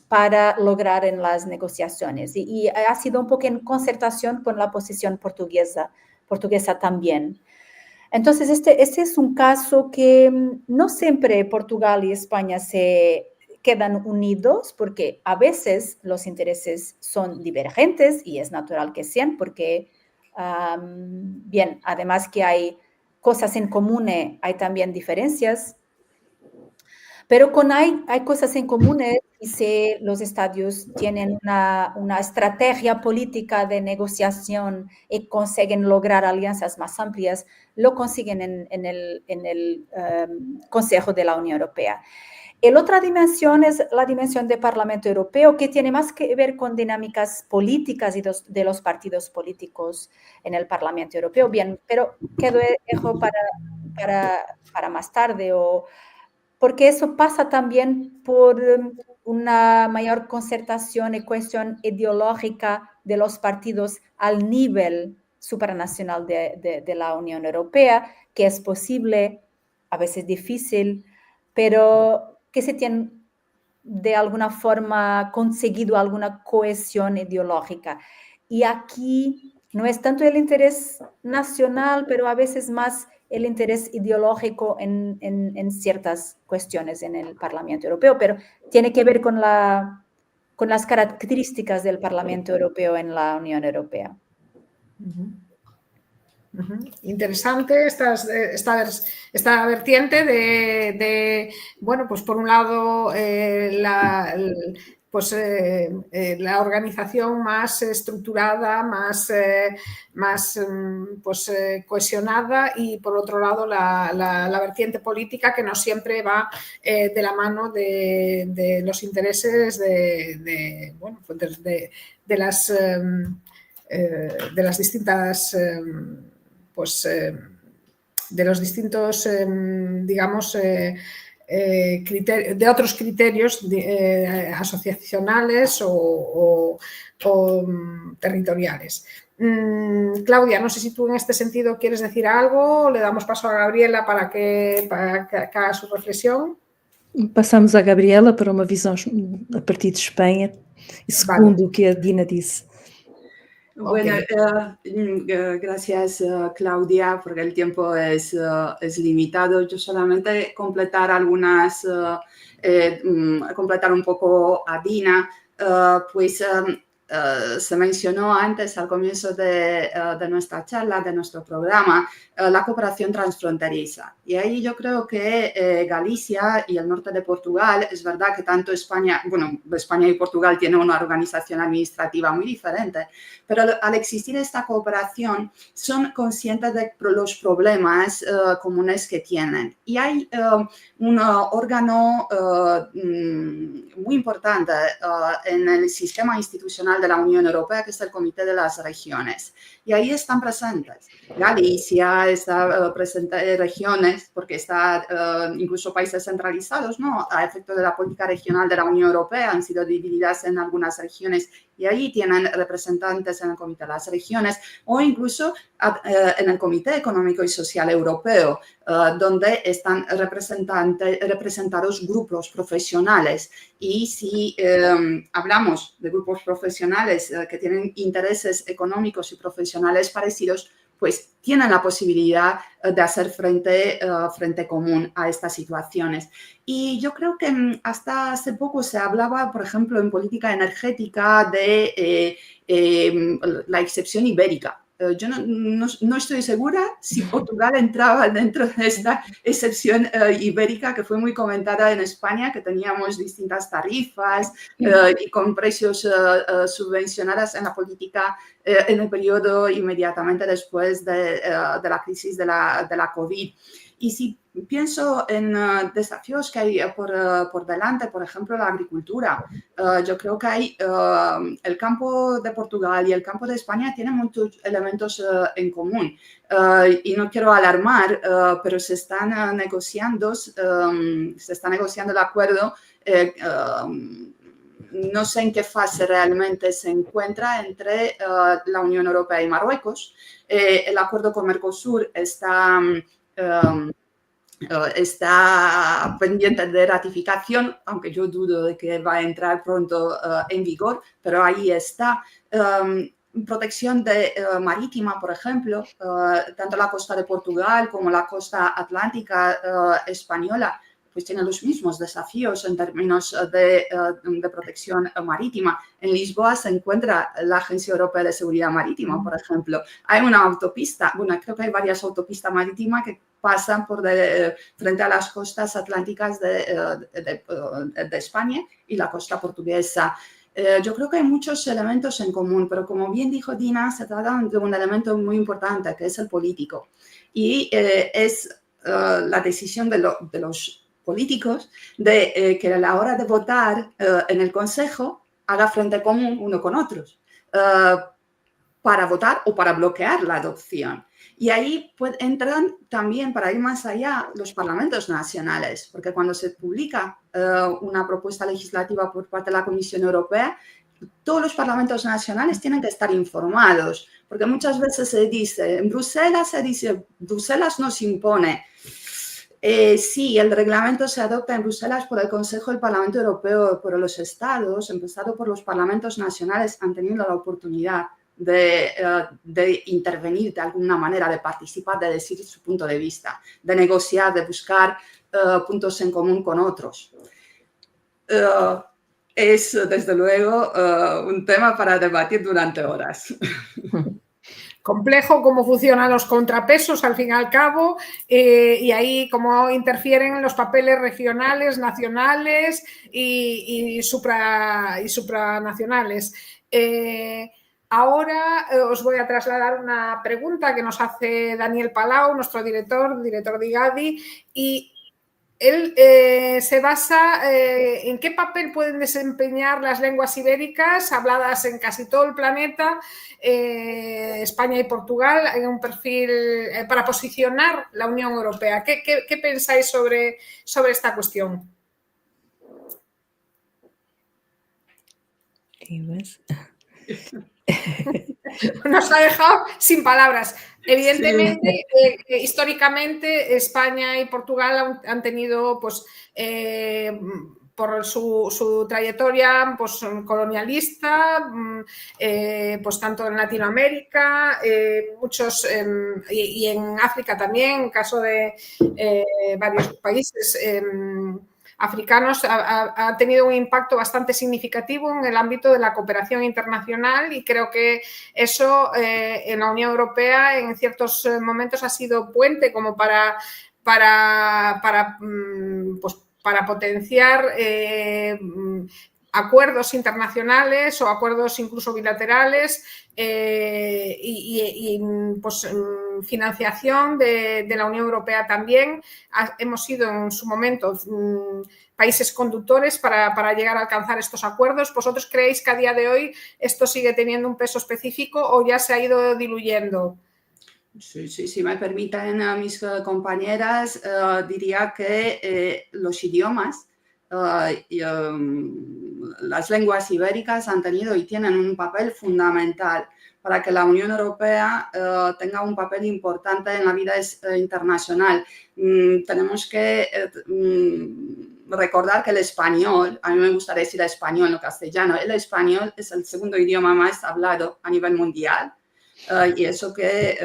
para lograr en las negociaciones. Y ha sido un poco en concertación con la posición portuguesa también. Entonces, este es un caso que no siempre Portugal y España se quedan unidos porque a veces los intereses son divergentes y es natural que sean porque, además que hay cosas en común, hay también diferencias, pero hay cosas en común y si los estados tienen una estrategia política de negociación y consiguen lograr alianzas más amplias, lo consiguen en el Consejo de la Unión Europea. La otra dimensión es la dimensión del Parlamento Europeo, que tiene más que ver con dinámicas políticas y de los partidos políticos en el Parlamento Europeo. Bien, pero dejo para más tarde, porque eso pasa también por una mayor concertación y cuestión ideológica de los partidos al nivel supranacional de la Unión Europea, que es posible, a veces difícil, pero que se tiene de alguna forma conseguido alguna cohesión ideológica. Y aquí no es tanto el interés nacional, pero a veces más el interés ideológico en ciertas cuestiones en el Parlamento Europeo, pero tiene que ver con las características del Parlamento Europeo en la Unión Europea. Interesante esta vertiente de bueno, pues por un lado la organización más estructurada, más cohesionada y por otro lado la vertiente política que no siempre va de la mano de los intereses de las distintas de los distintos digamos de otros criterios asociacionales o territoriales. Claudia, no sé si tú en este sentido quieres decir algo, le damos paso a Gabriela para que haga su reflexión. Passamos a Gabriela para uma visão a partir de Espanha, e segundo o que a Dina disse. Bueno, gracias Claudia, porque el tiempo es limitado. Yo solamente completar completar un poco a Dina, pues se mencionó antes al comienzo de nuestra charla, de nuestro programa, la cooperación transfronteriza. Y ahí yo creo que Galicia y el norte de Portugal, es verdad que tanto España y Portugal tienen una organización administrativa muy diferente, pero al existir esta cooperación son conscientes de los problemas comunes que tienen. Y hay un órgano muy importante en el sistema institucional de la Unión Europea, que es el Comité de las Regiones. Y ahí están presentes Galicia, está presente regiones, porque está incluso países centralizados, ¿no? A efecto de la política regional de la Unión Europea, han sido divididas en algunas regiones y ahí tienen representantes en el Comité de las Regiones o incluso en el Comité Económico y Social Europeo, donde están representados grupos profesionales. Y si hablamos de grupos profesionales que tienen intereses económicos y profesionales parecidos, pues tienen la posibilidad de hacer frente común a estas situaciones. Y yo creo que hasta hace poco se hablaba, por ejemplo, en política energética de la excepción ibérica. Yo no estoy segura si Portugal entraba dentro de esta excepción ibérica que fue muy comentada en España, que teníamos distintas tarifas y con precios subvencionadas en la política en el periodo inmediatamente después de la crisis de la COVID. Y si pienso en desafíos que hay por delante, por ejemplo, la agricultura, yo creo que hay el campo de Portugal y el campo de España tienen muchos elementos en común. Y no quiero alarmar, pero se está negociando el acuerdo. No sé en qué fase realmente se encuentra entre la Unión Europea y Marruecos. El acuerdo con Mercosur está pendiente de ratificación, aunque yo dudo de que va a entrar pronto en vigor, pero ahí está. Protección marítima, por ejemplo, tanto la costa de Portugal como la costa atlántica española, pues tienen los mismos desafíos en términos de protección marítima. En Lisboa se encuentra la Agencia Europea de Seguridad Marítima, por ejemplo. Hay una autopista, creo que hay varias autopistas marítimas que pasan frente a las costas atlánticas de España y la costa portuguesa. Yo creo que hay muchos elementos en común, pero como bien dijo Dina, se trata de un elemento muy importante, que es el político. Y es la decisión de los políticos de que a la hora de votar en el Consejo haga frente común uno con otros para votar o para bloquear la adopción. Y ahí entran también, para ir más allá, los parlamentos nacionales, porque cuando se publica una propuesta legislativa por parte de la Comisión Europea, todos los parlamentos nacionales tienen que estar informados, porque muchas veces se dice, en Bruselas Bruselas nos impone. Sí, el reglamento se adopta en Bruselas por el Consejo del Parlamento Europeo, pero los estados, empezando por los parlamentos nacionales, han tenido la oportunidad de intervenir de alguna manera, de participar, de decir su punto de vista, de negociar, de buscar puntos en común con otros. Es, desde luego, un tema para debatir durante horas. Complejo cómo funcionan los contrapesos al fin y al cabo y ahí cómo interfieren los papeles regionales, nacionales y supranacionales. Ahora os voy a trasladar una pregunta que nos hace Daniel Palau, nuestro director de IGADI, y él se basa en qué papel pueden desempeñar las lenguas ibéricas habladas en casi todo el planeta, España y Portugal, en un perfil para posicionar la Unión Europea. ¿Qué pensáis sobre esta cuestión? Nos ha dejado sin palabras. Evidentemente, sí. Históricamente, España y Portugal han tenido, pues, por su trayectoria pues, colonialista, pues tanto en Latinoamérica, muchos, y en África también, en caso de varios países africanos ha tenido un impacto bastante significativo en el ámbito de la cooperación internacional y creo que eso en la Unión Europea en ciertos momentos ha sido puente como para potenciar acuerdos internacionales o acuerdos incluso bilaterales y financiación de la Unión Europea también. Hemos sido en su momento países conductores para llegar a alcanzar estos acuerdos. ¿Vosotros creéis que a día de hoy esto sigue teniendo un peso específico o ya se ha ido diluyendo? Sí, si me permiten mis compañeras, diría que los idiomas las lenguas ibéricas han tenido y tienen un papel fundamental para que la Unión Europea tenga un papel importante en la vida internacional. Tenemos que recordar que el español, a mí me gusta decir español, no castellano, el español es el segundo idioma más hablado a nivel mundial. Y eso que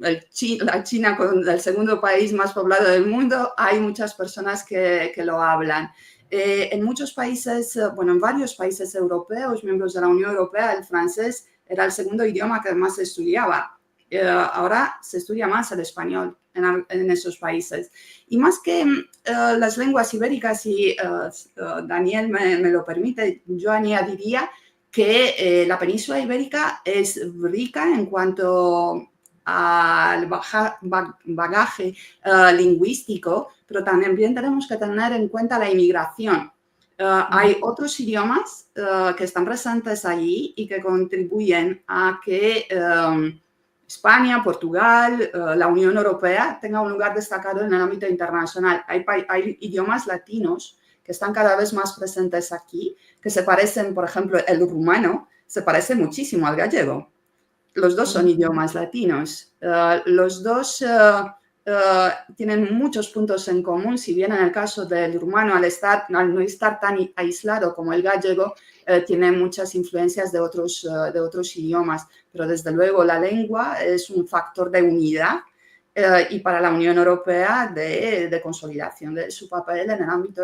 la China, con el segundo país más poblado del mundo, hay muchas personas que lo hablan. En muchos países, en varios países europeos, miembros de la Unión Europea, el francés era el segundo idioma que más se estudiaba. Ahora se estudia más el español en esos países. Y más que las lenguas ibéricas, si Daniel me lo permite, yo añadiría que la península ibérica es rica en cuanto al bagaje lingüístico, pero también tenemos que tener en cuenta la inmigración. Hay otros idiomas que están presentes allí y que contribuyen a que España, Portugal, la Unión Europea tenga un lugar destacado en el ámbito internacional. Hay idiomas latinos que están cada vez más presentes aquí, que se parecen, por ejemplo, el rumano se parece muchísimo al gallego. Los dos son idiomas latinos. Los dos tienen muchos puntos en común, si bien en el caso del rumano, al no estar tan aislado como el gallego, tiene muchas influencias de otros idiomas. Pero desde luego la lengua es un factor de unidad y para la Unión Europea de consolidación de su papel en el ámbito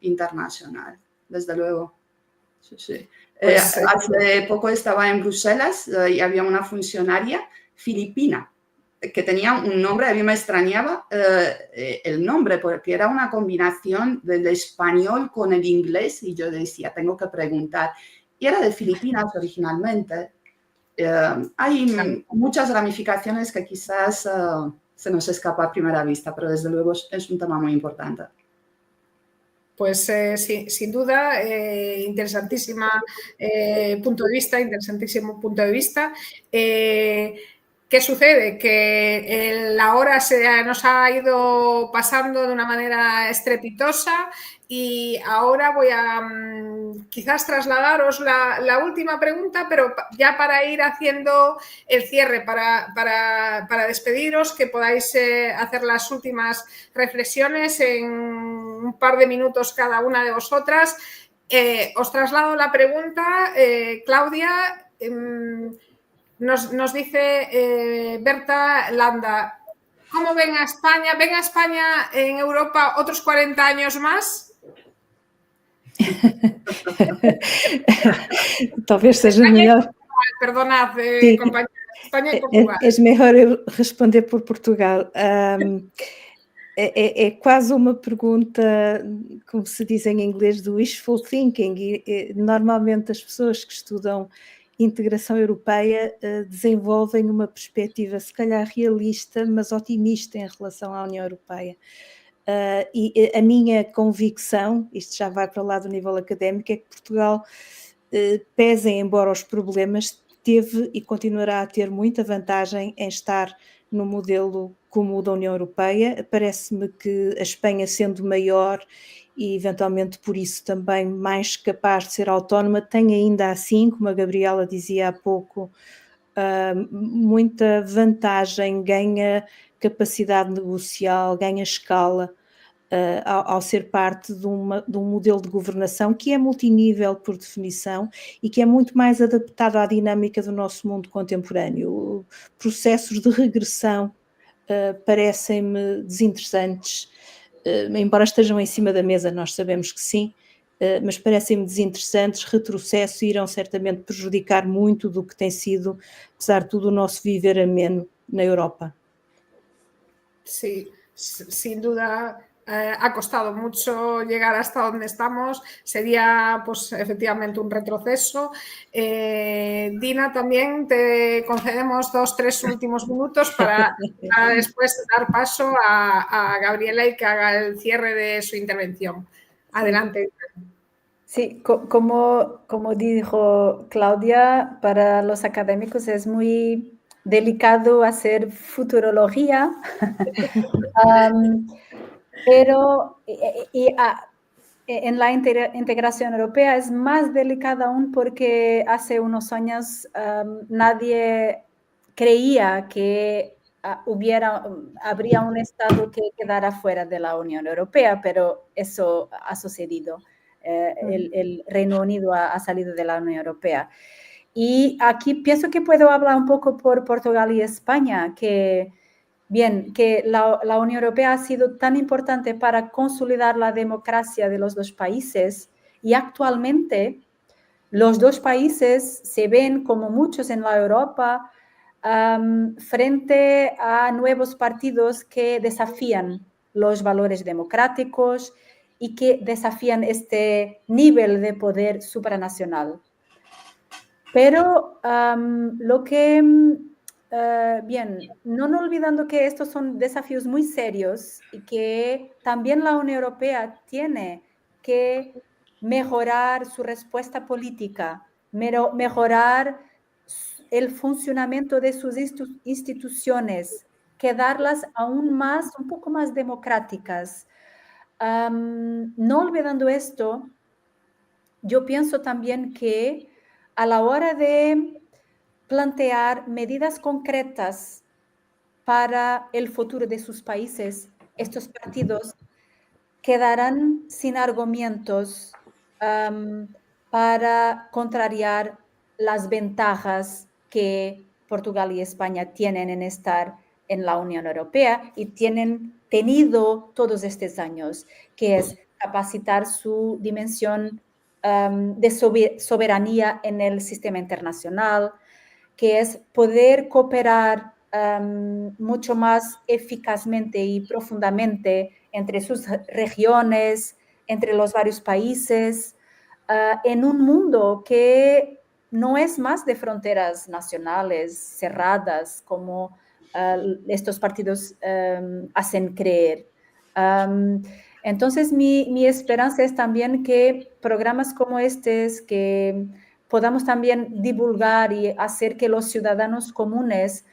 internacional, desde luego. Sí. Hace poco estaba en Bruselas y había una funcionaria filipina que tenía un nombre, a mí me extrañaba el nombre porque era una combinación del español con el inglés y yo decía, tengo que preguntar. Y era de Filipinas originalmente. Hay muchas ramificaciones que quizás se nos escapa a primera vista, pero desde luego es un tema muy importante. Pues sí, sin duda, interesantísimo punto de vista. ¿Qué sucede? Que la hora nos ha ido pasando de una manera estrepitosa y ahora voy a quizás trasladaros la última pregunta, pero ya para ir haciendo el cierre, para despediros, que podáis hacer las últimas reflexiones en un par de minutos cada una de vosotras. Os traslado la pregunta, Claudia. Nos dice Berta Landa, ¿cómo ven a España? ¿Ven a España en Europa otros 40 años más? Talvez seja melhor. Perdonad, compañeras, España y Portugal. É melhor eu responder por Portugal. É quase uma pergunta, como se diz em inglês, do wishful thinking. E normalmente as pessoas que estudam integração europeia desenvolvem uma perspectiva, se calhar realista, mas otimista em relação à União Europeia. E a minha convicção, isto já vai para lá do nível académico, é que Portugal, pesem embora os problemas, teve e continuará a ter muita vantagem em estar no modelo como o da União Europeia. Parece-me que a Espanha, sendo maior e eventualmente por isso também mais capaz de ser autónoma, tem ainda assim, como a Gabriela dizia há pouco, muita vantagem, ganha capacidade negocial, ganha escala ao ser parte de um modelo de governação que é multinível por definição e que é muito mais adaptado à dinâmica do nosso mundo contemporâneo. Processos de regressão parecem-me desinteressantes embora estejam em cima da mesa, nós sabemos que sim, mas parecem-me desinteressantes, retrocesso e irão certamente prejudicar muito do que tem sido, apesar de tudo, o nosso viver ameno na Europa. Sí, sin duda ha costado mucho llegar hasta donde estamos. Sería, pues, efectivamente un retroceso. Dina, también te concedemos 2-3 últimos minutos para después dar paso a Gabriela y que haga el cierre de su intervención. Adelante. Sí, como dijo Claudia, para los académicos es muy delicado hacer futurología, pero en la integración europea es más delicada aún porque hace unos años nadie creía que habría un Estado que quedara fuera de la Unión Europea, pero eso ha sucedido. El Reino Unido ha salido de la Unión Europea. Y aquí pienso que puedo hablar un poco por Portugal y España, que la Unión Europea ha sido tan importante para consolidar la democracia de los dos países y actualmente los dos países se ven, como muchos en la Europa, frente a nuevos partidos que desafían los valores democráticos y que desafían este nivel de poder supranacional. Pero no olvidando que estos son desafíos muy serios y que también la Unión Europea tiene que mejorar su respuesta política, mejorar el funcionamiento de sus instituciones, quedarlas un poco más democráticas. No olvidando esto, yo pienso también que a la hora de plantear medidas concretas para el futuro de sus países, estos partidos quedarán sin argumentos para contrariar las ventajas que Portugal y España tienen en estar en la Unión Europea y tienen tenido todos estos años, que es capacitar su dimensión de soberanía en el sistema internacional, que es poder cooperar mucho más eficazmente y profundamente entre sus regiones, entre los varios países, en un mundo que no es más de fronteras nacionales cerradas como estos partidos hacen creer. Entonces, mi esperanza es también que programas como estos, que podamos también divulgar y hacer que los ciudadanos comunes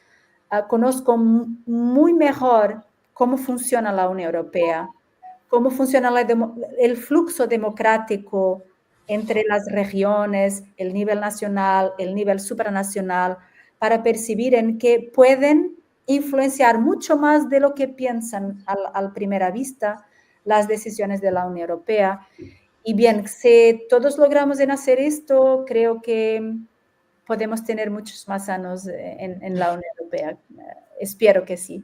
conozcan muy mejor cómo funciona la Unión Europea, cómo funciona el flujo democrático entre las regiones, el nivel nacional, el nivel supranacional, para percibir en que pueden influenciar mucho más de lo que piensan a primera vista las decisiones de la Unión Europea. Y bien, si todos logramos en hacer esto, creo que podemos tener muchos más años en la Unión Europea. Espero que sí.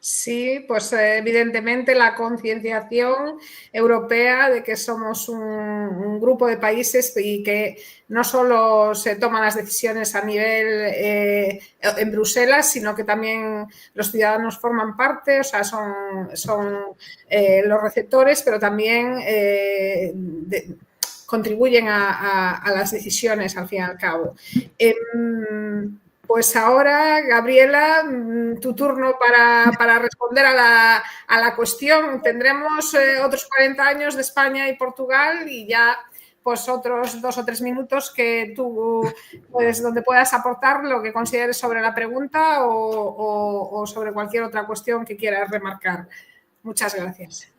Sí, pues evidentemente la concienciación europea de que somos un grupo de países y que no solo se toman las decisiones a nivel en Bruselas, sino que también los ciudadanos forman parte, o sea, son los receptores, pero también contribuyen a las decisiones al fin y al cabo. Pues ahora, Gabriela, tu turno para responder a la cuestión. Tendremos otros 40 años de España y Portugal y ya pues otros 2 o 3 minutos que tú, pues, donde puedas aportar lo que consideres sobre la pregunta o sobre cualquier otra cuestión que quieras remarcar. Muchas gracias.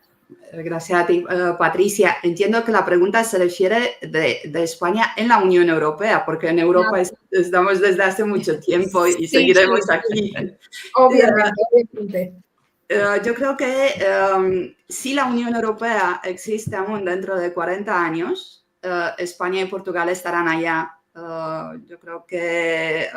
Gracias a ti, Patricia. Entiendo que la pregunta se refiere de España en la Unión Europea, porque en Europa estamos desde hace mucho tiempo y seguiremos aquí. Obviamente. Yo creo que si la Unión Europea existe aún dentro de 40 años, España y Portugal estarán allá. Yo creo que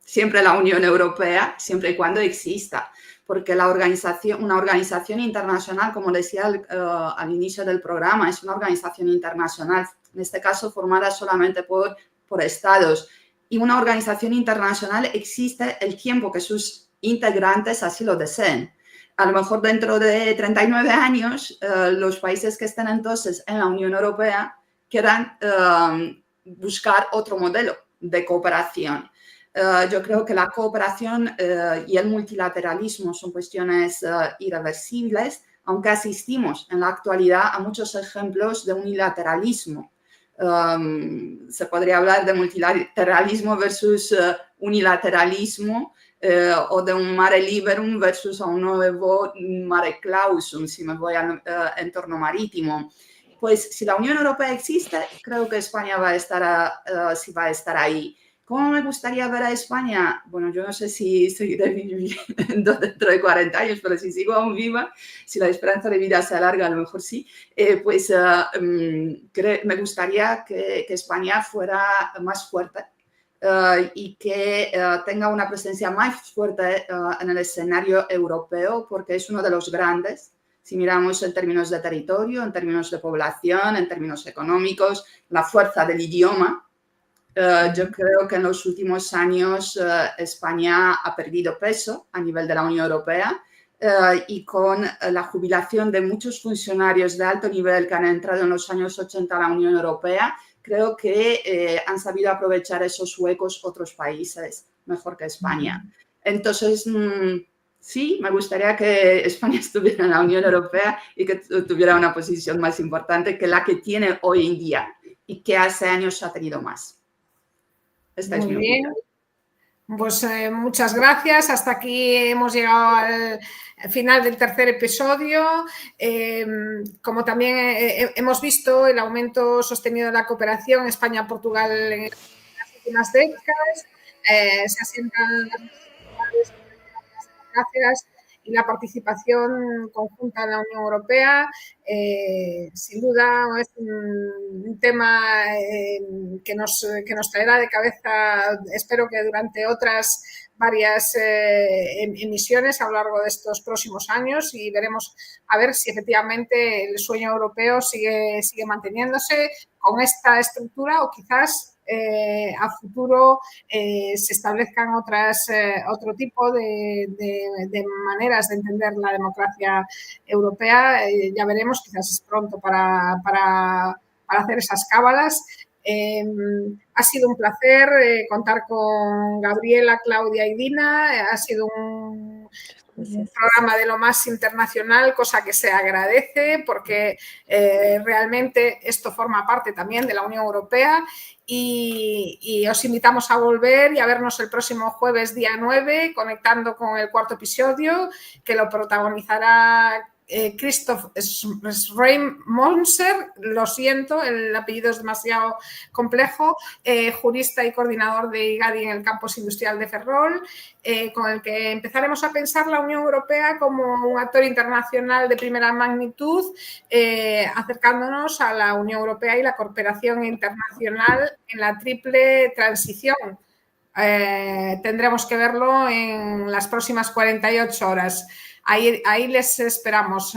siempre la Unión Europea, siempre y cuando exista, porque una organización internacional, como decía al inicio del programa, es una organización internacional, en este caso formada solamente por estados, y una organización internacional existe el tiempo que sus integrantes así lo deseen. A lo mejor dentro de 39 años, los países que estén entonces en la Unión Europea quieran buscar otro modelo de cooperación. Yo creo que la cooperación y el multilateralismo son cuestiones irreversibles, aunque asistimos en la actualidad a muchos ejemplos de unilateralismo. Se podría hablar de multilateralismo versus unilateralismo, o de un mare liberum versus un nuevo mare clausum, si me voy al entorno marítimo. Pues si la Unión Europea existe, creo que España va a estar ahí. ¿Cómo me gustaría ver a España? Bueno, yo no sé si seguiré viviendo dentro de 40 años, pero si sigo aún viva, si la esperanza de vida se alarga, a lo mejor sí, pues me gustaría que España fuera más fuerte y que tenga una presencia más fuerte en el escenario europeo, porque es uno de los grandes. Si miramos en términos de territorio, en términos de población, en términos económicos, la fuerza del idioma. Yo creo que en los últimos años España ha perdido peso a nivel de la Unión Europea y con la jubilación de muchos funcionarios de alto nivel que han entrado en los años 80 a la Unión Europea, creo que han sabido aprovechar esos huecos otros países mejor que España. Entonces, sí, me gustaría que España estuviera en la Unión Europea y que tuviera una posición más importante que la que tiene hoy en día y que hace años ha tenido más. Muy bien. Pues muchas gracias. Hasta aquí hemos llegado al final del tercer episodio. Como también hemos visto el aumento sostenido de la cooperación España-Portugal en las últimas décadas, se asientan las democracias y la participación conjunta en la Unión Europea. Sin duda es un tema que nos traerá de cabeza, espero que durante otras varias emisiones a lo largo de estos próximos años, y veremos a ver si efectivamente el sueño europeo sigue manteniéndose con esta estructura o quizás a futuro se establezcan otro tipo de maneras de entender la democracia europea. Ya veremos, quizás es pronto para hacer esas cábalas. Ha sido un placer contar con Gabriela, Claudia y Dina. Ha sido un programa de lo más internacional, cosa que se agradece porque realmente esto forma parte también de la Unión Europea y os invitamos a volver y a vernos el próximo jueves día 9 conectando con el cuarto episodio que lo protagonizará Christoph Schreim-Monser, lo siento, el apellido es demasiado complejo, jurista y coordinador de IGADI en el campus industrial de Ferrol, con el que empezaremos a pensar la Unión Europea como un actor internacional de primera magnitud, acercándonos a la Unión Europea y la cooperación internacional en la triple transición. Tendremos que verlo en las próximas 48 horas. Ahí les esperamos.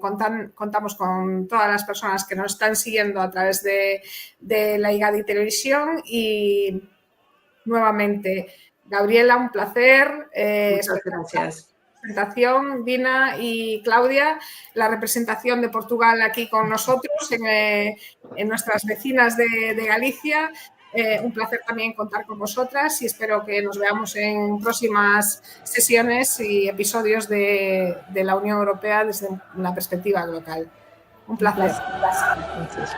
Contamos con todas las personas que nos están siguiendo a través de la IGADI Televisión y nuevamente, Gabriela, un placer. Muchas gracias. Presentación, Dina y Claudia, la representación de Portugal aquí con nosotros, en nuestras vecinas de Galicia. Un placer también contar con vosotras y espero que nos veamos en próximas sesiones y episodios de la Unión Europea desde una perspectiva local. Un placer. Gracias.